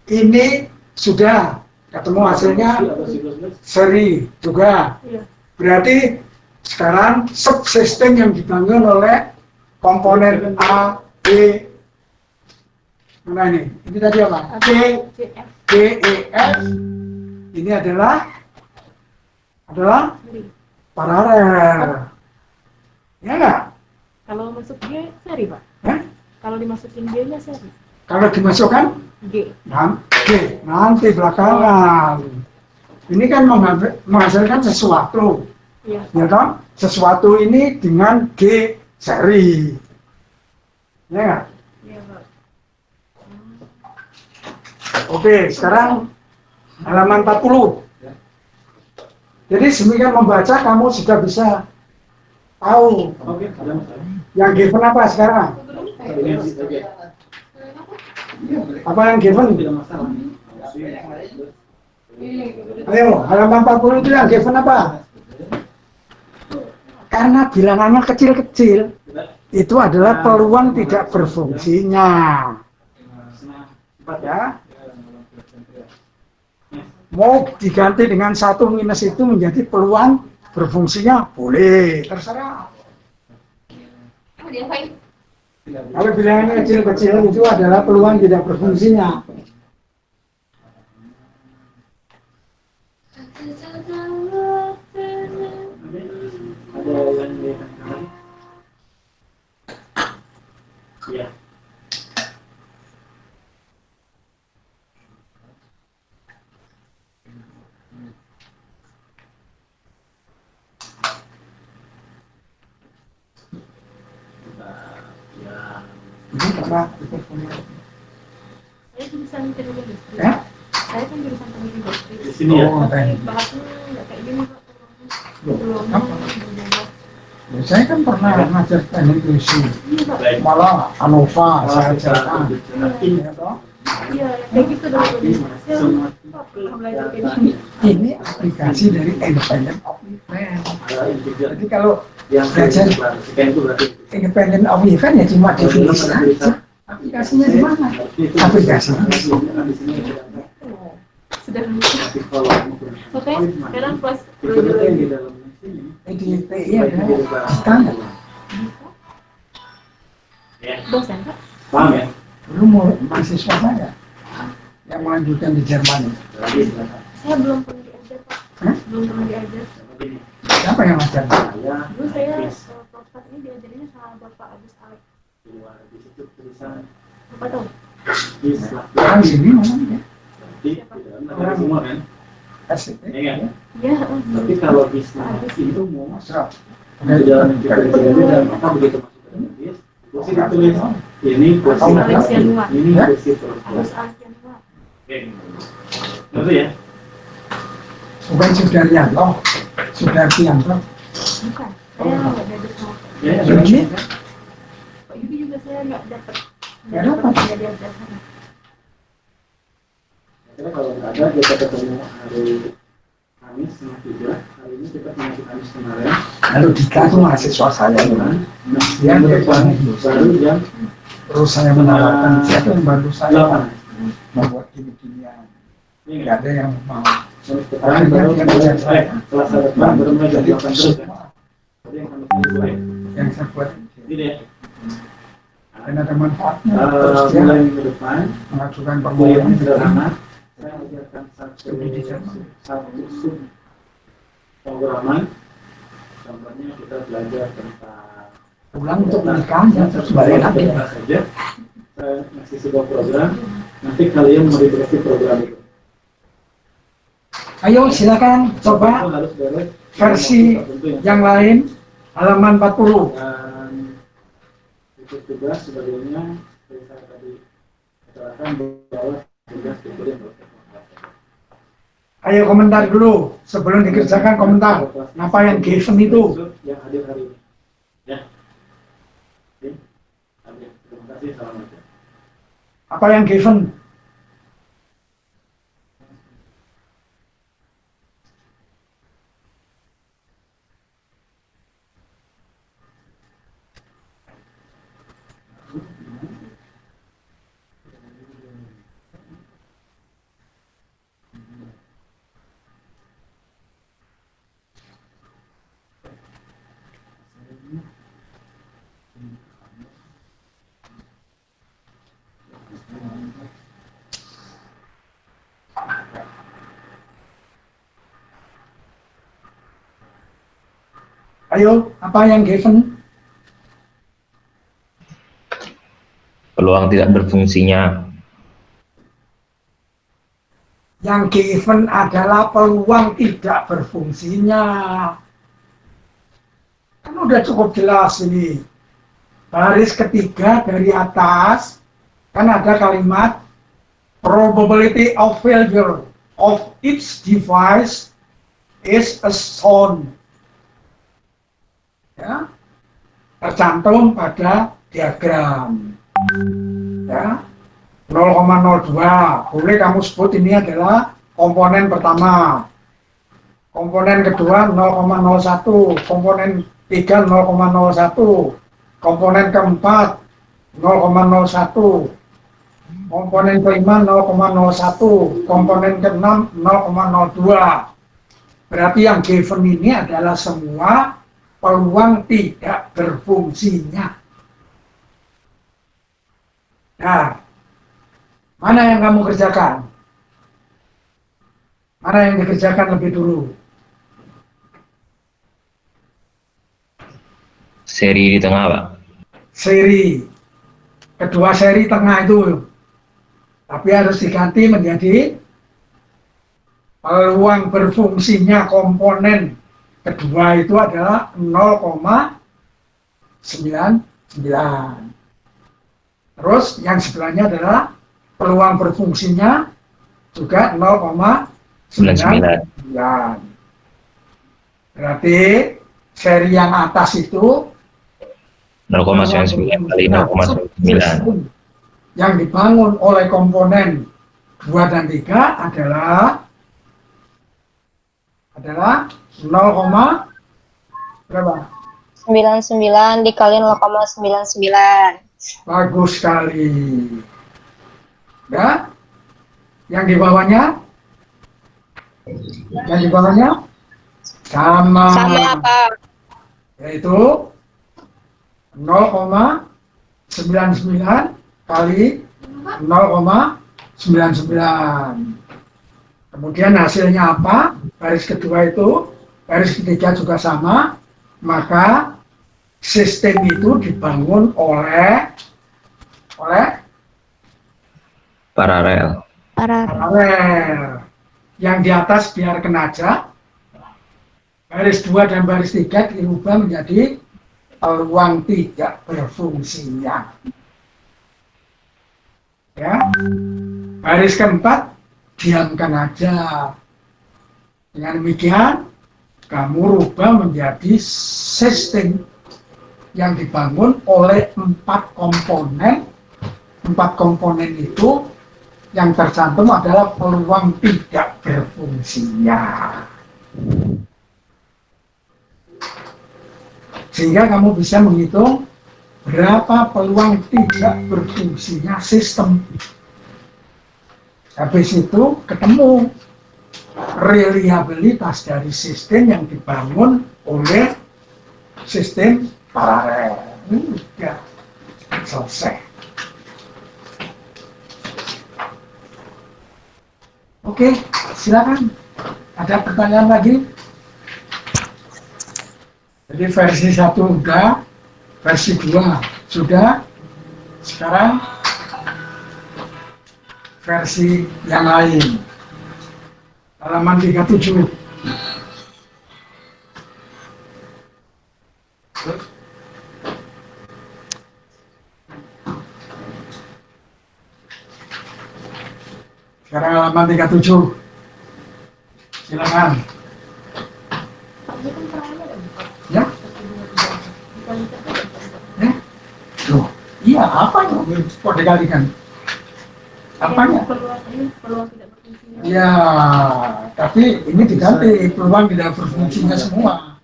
Ini sudah ketemu hasilnya atau C++. seri juga. Iya. Berarti sekarang subsistem yang dibangun oleh komponen A, B, mana ini? Ini tadi apa? C, CF D, E, F. Ini adalah seri. paralel. Ya nggak? Kalau masuk G seri, Pak. Hah? Kalau dimasukin G-nya seri. Kalau dimasukkan G. nanti belakangan. Ini kan menghasilkan sesuatu. Iya. Ya toh? Sesuatu ini dengan G seri. Ya nggak? Iya, Pak. Oke, sekarang halaman 40. Jadi sedemikian membaca kamu sudah bisa tahu Oke, ada masalah. yang given apa sekarang? Dengan si saja. Apa yang given? Tidak masalah. Ayo, halaman 40 itu yang given apa? Karena bilangannya kecil-kecil, itu adalah peluang tidak berfungsinya. Ya. Mau diganti dengan 1 minus itu menjadi peluang berfungsinya, boleh, terserah. Kalau bilangannya kecil-kecil itu adalah peluang tidak berfungsinya. Ada yang ditanyakan? Iya. Ini apa? Saya jurusan teknik industri. Ya? Saya kan jurusan teknik industri. Di sini ya. Oh, Tapi teknik. bahasnya nggak kayak gini, Pak. Loh, Belum. apa? Ya, saya kan pernah ngajar teknik industri, Iya, Pak. Baik. malah Anova saya Secara ajarkan. pembicaraan. Ya, toh? Iya, kayak gitu dulu. Saya Semua Pak, pernah belajar kayak gini. Ini aplikasi dari independent of event. ada integer Jadi kalau yang belajar diklarasikan itu berarti independent of event ya cuma definisi aja. Aplikasinya di mana? Aplikasinya. di sini ada Sudah. tapi kalau Oke, sekarang pas itu belajar yang di lagi. dalam sini Di TI adalah standar. ya Dosen, Pak. paham ya Dulu mau mahasiswa saya yang melanjutkan di Jerman. lagi silakan. Saya belum pernah diajar, Pak. Hah? Belum pernah diajar. Begini, Siapa yang ngajar? saya Dulu saya bis Prof. ini diajarinnya sama Bapak Agus Alek. keluar di situ tulisan Apa tahu? bis Orang sini ngomong ya. di dalam negara semua kan? SCT. Iya kan? Iya. Tapi kalau bisnis itu mau Masuk. di dalam negara dan maka begitu masuk ke dalam bis, kursi ditulis ini kursi Alexia dua. ini kursi terus. Harus Alexia dua. Oke. Itu ya. Bukan Sudaryanto, Sudartianto. Bukan. Saya nggak dapat sama. Ya, Ini Pak Yudi juga saya nggak dapat. Nggak dapat. Nggak dapat. Karena kalau nggak ada kita ketemu hari Kamis setengah 3. Hari ini kita masih Kamis kemarin. lalu Dika itu mahasiswa saya kan. Nah, Dia yang dia depan baru jam terus saya menawarkan siapa yang bantu saya 8. membuat gini-ginian. Ini Nggak ada yang mau. Kamis depan baru kelas depan baru mulai jam 8 terus kan. semua Jadi yang Kamis ini baik. yang saya buat Ini ya. dan ada manfaatnya. Terus dia Mulai minggu depan mengajukan kuliahnya permohonan sederhana. Saya ajarkan satu Pendidikan. sub pengalaman. Contohnya kita belajar tentang pulang untuk menikahnya terus balik lagi. apa saja. Saya ngasih sebuah program. Nanti kalian modifikasi program itu. Ayo silakan Itu coba harus beres versi tertentu yang lain halaman 40. dan itu tugas sebagainya seperti saya tadi katakan bahwa tugas itu yang harus Ayo komentar dulu sebelum dikerjakan komentar. Apa yang given itu? yang hadir hari ini ya. Oke. Oke. Terima kasih, assalamualaikum. Apa yang given? Ayo, apa yang given? Peluang tidak berfungsinya. Yang given adalah peluang tidak berfungsinya. Kan udah cukup jelas ini. Baris ketiga dari atas, kan ada kalimat probability of failure of each device is a shown. Ya, tercantum pada diagram. Ya, 0,02. Boleh kamu sebut ini adalah komponen pertama. Komponen kedua 0,01. Komponen 3 0,01. Komponen keempat 0,01. Komponen kelima 0,01. Komponen keenam 0,02. Berarti yang given ini adalah semua peluang tidak berfungsinya. Nah, mana yang kamu kerjakan? Mana yang dikerjakan lebih dulu? Seri di tengah, Pak. Seri. Kedua seri tengah itu. Tapi harus diganti menjadi peluang berfungsinya komponen kedua itu adalah 0,99. Terus yang sebelahnya adalah peluang berfungsinya juga 0,99. Berarti seri yang atas itu 0,99 kali 0,99. yang dibangun oleh komponen 2 dan 3 adalah 0, berapa? 99 dikali 0,99. Bagus sekali. Ya? Yang di bawahnya? Yang di bawahnya? Sama. Sama, Pak. Yaitu 0,99 kali 0,99. Kemudian hasilnya apa? Baris kedua itu, baris ketiga juga sama, maka sistem itu dibangun oleh Paralel. paralel. Yang di atas biarkan aja. Baris 2 dan baris 3 dirubah menjadi peluang tidak berfungsinya. Ya. Baris keempat diamkan aja. Dengan demikian kamu rubah menjadi sistem yang dibangun oleh 4 komponen. 4 komponen itu yang tercantum adalah peluang tidak berfungsinya. Sehingga kamu bisa menghitung berapa peluang tidak berfungsinya sistem. Habis itu ketemu reliabilitas dari sistem yang dibangun oleh sistem paralel. Udah selesai. Oke, silakan. Ada pertanyaan lagi? Jadi versi 1 udah, versi 2 sudah. Sekarang versi yang lain. Halaman 37. Sekarang halaman 37. Silakan. Ya? Ya? Loh, iya, apa yang kok dikalikan? Apanya? Peluang tidak berfungsinya. Ya, tapi ini diganti peluang tidak berfungsinya semua.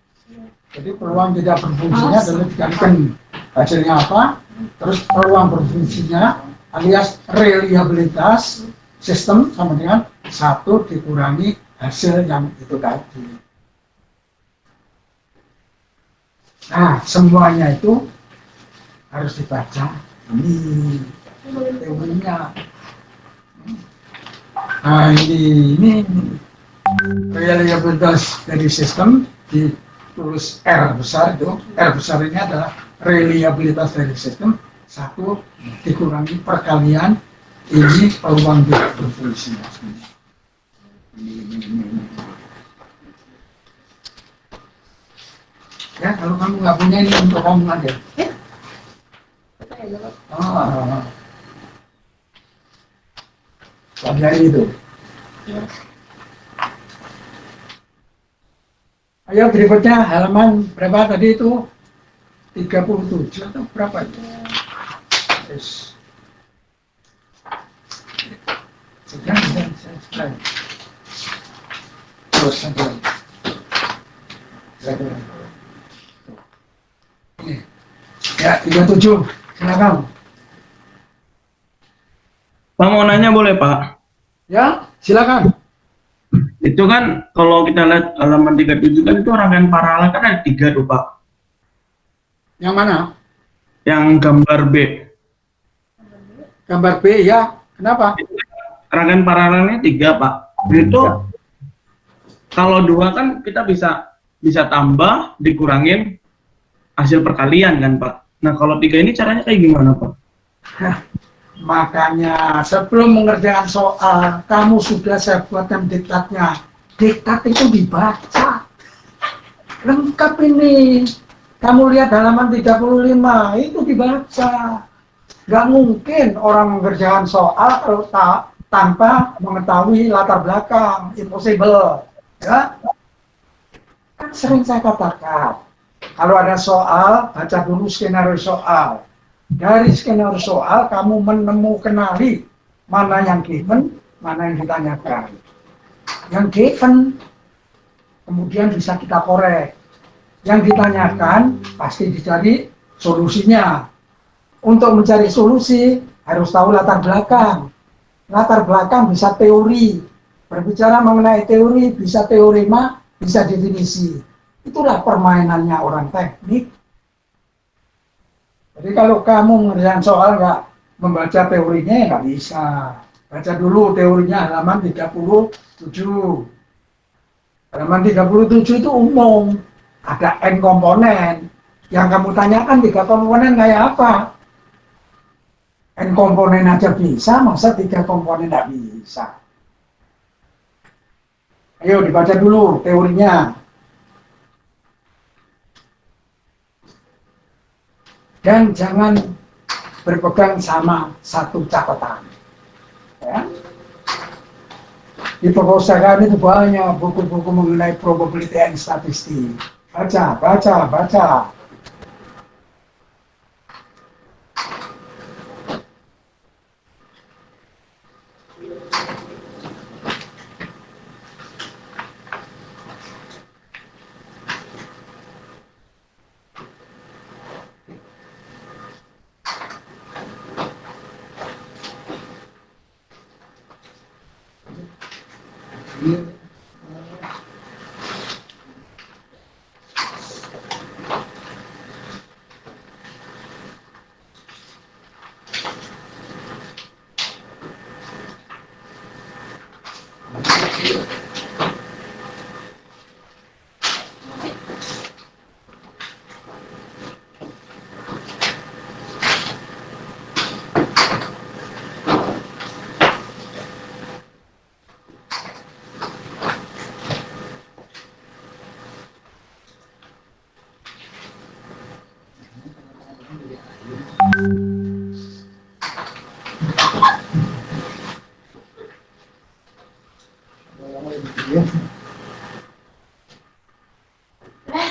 Jadi peluang tidak berfungsinya adalah dikalikan hasilnya apa? Terus peluang berfungsinya alias reliabilitas sistem sama dengan 1 dikurangi hasil yang itu tadi. Nah, semuanya itu harus dibaca. Ini teorinya. Nah, ini reliabilitas dari sistem ditulis R besar itu. R besar ini adalah reliabilitas dari sistem. 1 dikurangi perkalian ini peluang tidak berfungsinya. Ya, kalau kamu nggak punya ini untuk kamu aja. Pelajari itu. Ayo berikutnya halaman berapa tadi itu? 37 atau berapa itu? Yes. Sekian. Terus saja. Ya, 37. Silakan. Pak mau nanya boleh Pak? Ya, silakan. Itu kan kalau kita lihat halaman 37 kan itu rangkaian paralel kan ada 3 tuh Pak. Yang mana? Yang gambar B. Gambar B ya. Kenapa? Rangkaian paralelnya 3 Pak. Itu kalau 2 kan kita bisa tambah dikurangin hasil perkalian kan Pak. Nah kalau 3 ini caranya kayak gimana Pak? Makanya sebelum mengerjakan soal, kamu sudah saya buatkan diktatnya. Diktat itu dibaca. Lengkap ini. Kamu lihat halaman 35, itu dibaca. Gak mungkin orang mengerjakan soal kalau tanpa mengetahui latar belakang. Impossible. Ya? Kan sering saya katakan, kalau ada soal, baca dulu skenario soal. Dari skenario soal, kamu kenali mana yang given, mana yang ditanyakan. Yang given, kemudian bisa kita korek. Yang ditanyakan, pasti dicari solusinya. Untuk mencari solusi, harus tahu latar belakang. Latar belakang bisa teori. Berbicara mengenai teori, bisa teorema, bisa definisi. Itulah permainannya orang teknik. Jadi kalau kamu mengerjakan soal nggak membaca teorinya ya nggak bisa. Baca dulu teorinya halaman 37. Halaman 37 itu umum. Ada N komponen. Yang kamu tanyakan 3 komponen kayak apa? N komponen aja bisa, masa 3 komponen nggak bisa? Ayo dibaca dulu teorinya. Dan jangan berpegang sama satu catatan. Ya. Di perpustakaan itu banyak buku-buku mengenai probability and statistik. Baca, baca, baca.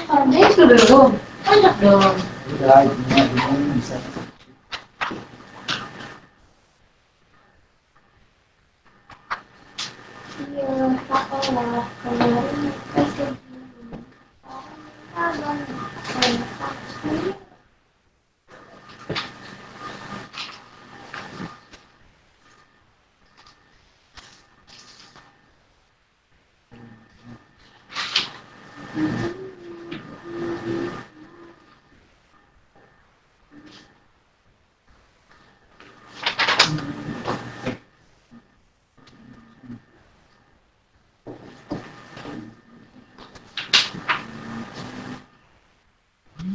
Kalau dia itu belum, banyak dong. Udah, ini bisa. Iya, sekolah kemarin kasih.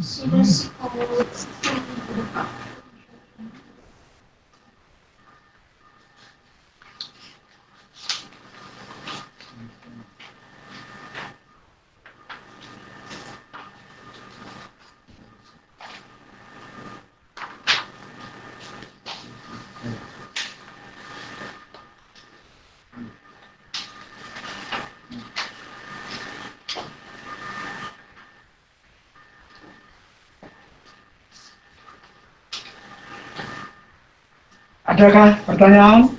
Sudah sekolah. Adakah pertanyaan?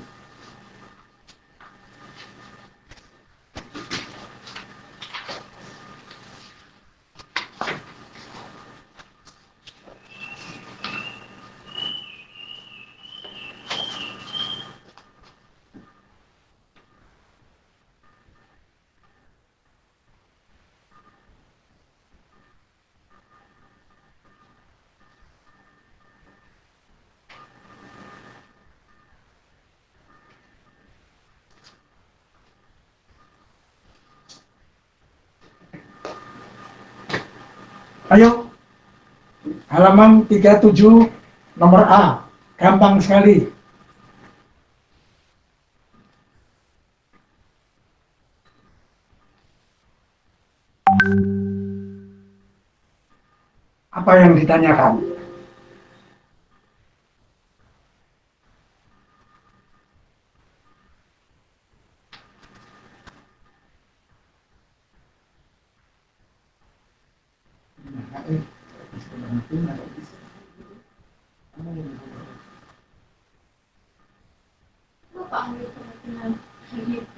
Ayo, halaman 37 nomor A, gampang sekali. Apa yang ditanyakan? Lupa ambil perhatian.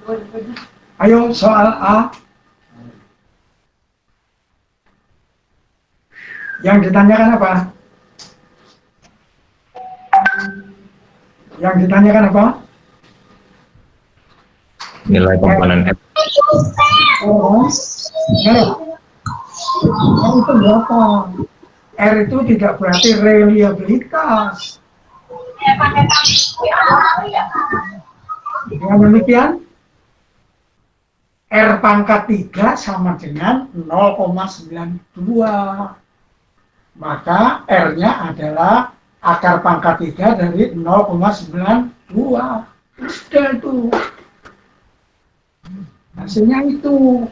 Bener-bener. Ayo soal A. Yang ditanyakan apa? Yang ditanyakan apa? Nilai komponen F. Oh, R. R itu berapa? R itu tidak berarti reliabilitas. Dengan demikian, R pangkat 3 sama dengan 0,92. Maka R-nya adalah akar pangkat 3 dari 0,92. Sudah itu. Hasilnya itu.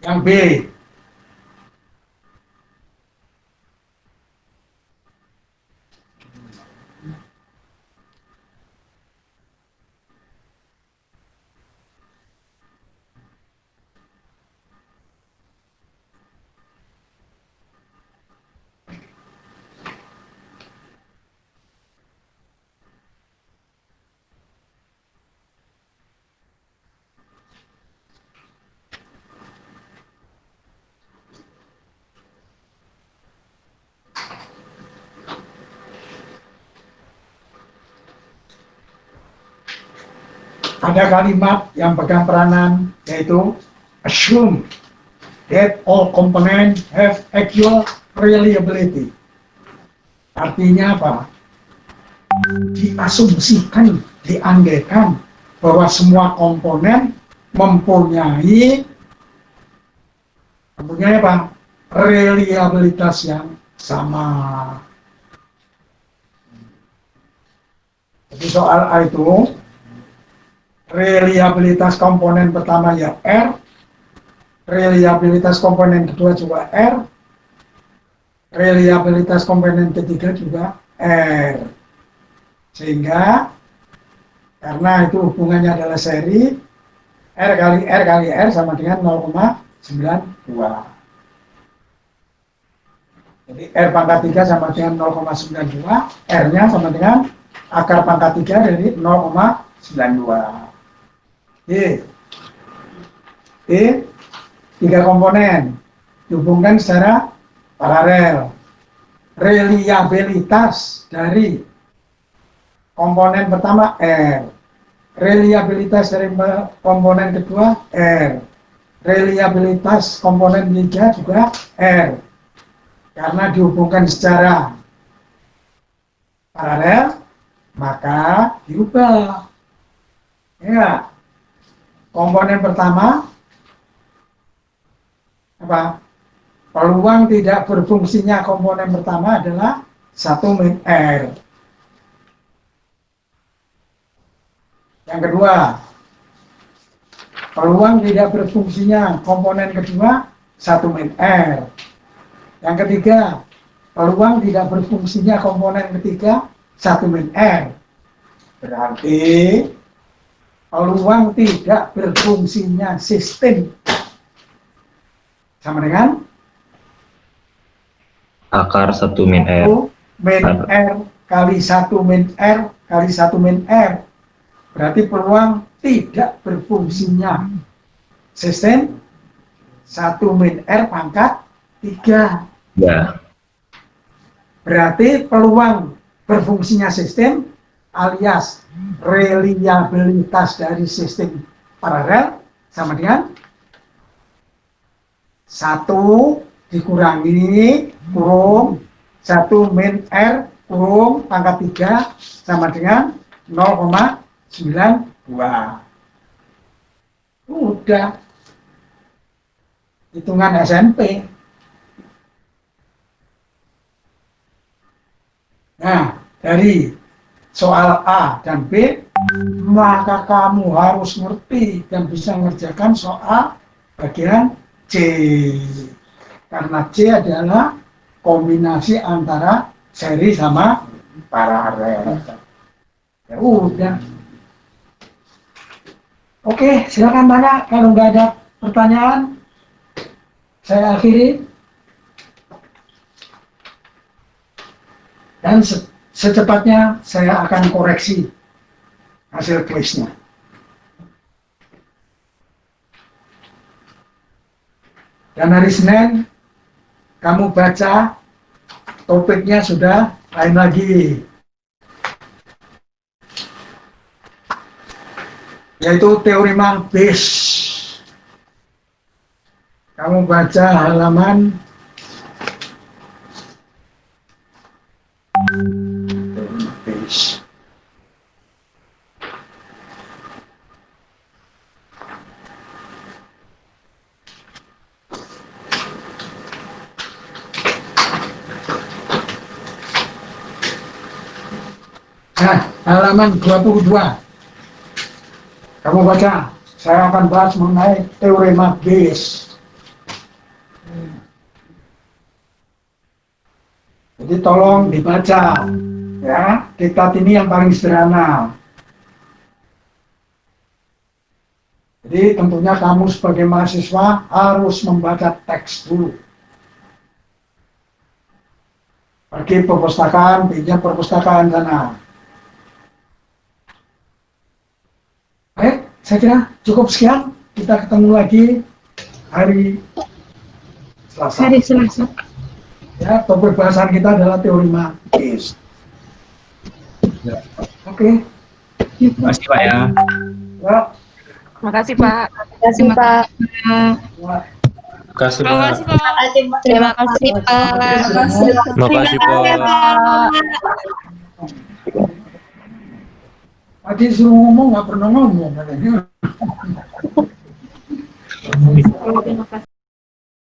Yang B. Ada kalimat yang pegang peranan, yaitu assume that all components have equal reliability. Artinya apa? Diasumsikan, diandaikan bahwa semua komponen mempunyai apa? Reliabilitas yang sama. Jadi soal A itu reliabilitas komponen pertama ya R, reliabilitas komponen kedua juga R, reliabilitas komponen ketiga juga R. Sehingga karena itu hubungannya adalah seri, R kali R sama dengan 0,92. Jadi R pangkat 3 sama dengan 0,92, R-nya sama dengan akar pangkat 3 dari 0,92. Tiga komponen dihubungkan secara paralel. Reliabilitas dari komponen pertama R, reliabilitas dari komponen kedua R, reliabilitas komponen ketiga juga R. Karena dihubungkan secara paralel, maka diubah. Ya. Komponen pertama apa? Peluang tidak berfungsinya komponen pertama adalah 1 min R. Yang kedua, peluang tidak berfungsinya komponen kedua 1 min R. Yang ketiga, peluang tidak berfungsinya komponen ketiga 1 min R. Berarti peluang tidak berfungsinya sistem sama dengan akar 1 min R. 1 min R kali 1 min R kali 1 min R. Berarti peluang tidak berfungsinya sistem 1 min R pangkat 3. Ya. Berarti peluang berfungsinya sistem alias reliabilitas dari sistem paralel sama dengan 1 dikurangi kurung 1 min R kurung pangkat 3 sama dengan 0,92. Udah hitungan SMP. Nah, dari soal A dan B, maka kamu harus ngerti dan bisa mengerjakan soal bagian C. Karena C adalah kombinasi antara seri sama paralel. Ya udah. Oke, silakan tanya. Kalau nggak ada pertanyaan, saya akhiri. Dan secepatnya saya akan koreksi hasil kuisnya. Dan hari Senin kamu baca topiknya sudah lain lagi, yaitu teorema Bayes. Kamu baca halaman Bayes. Nah, halaman 22. Kamu baca. Saya akan bahas mengenai teorema Bayes. Jadi tolong dibaca. Ya, diktat ini yang paling sederhana. Jadi tentunya kamu sebagai mahasiswa harus membaca teks dulu. Pergi perpustakaan, pinjam perpustakaan sana. Baik, saya kira cukup sekian. Kita ketemu lagi hari Selasa. Hari Selasa. Ya, topik bahasan kita adalah teorema Bayes. Oke. Terima kasih Pak ya. Ya. Makasih Pak. Terima kasih, Pak. Ya. Terima kasih Terima kasih, Pak. Terima kasih, Pak. Makasih, Pak. Tadi suruh ngomong nggak pernah ngomong katanya.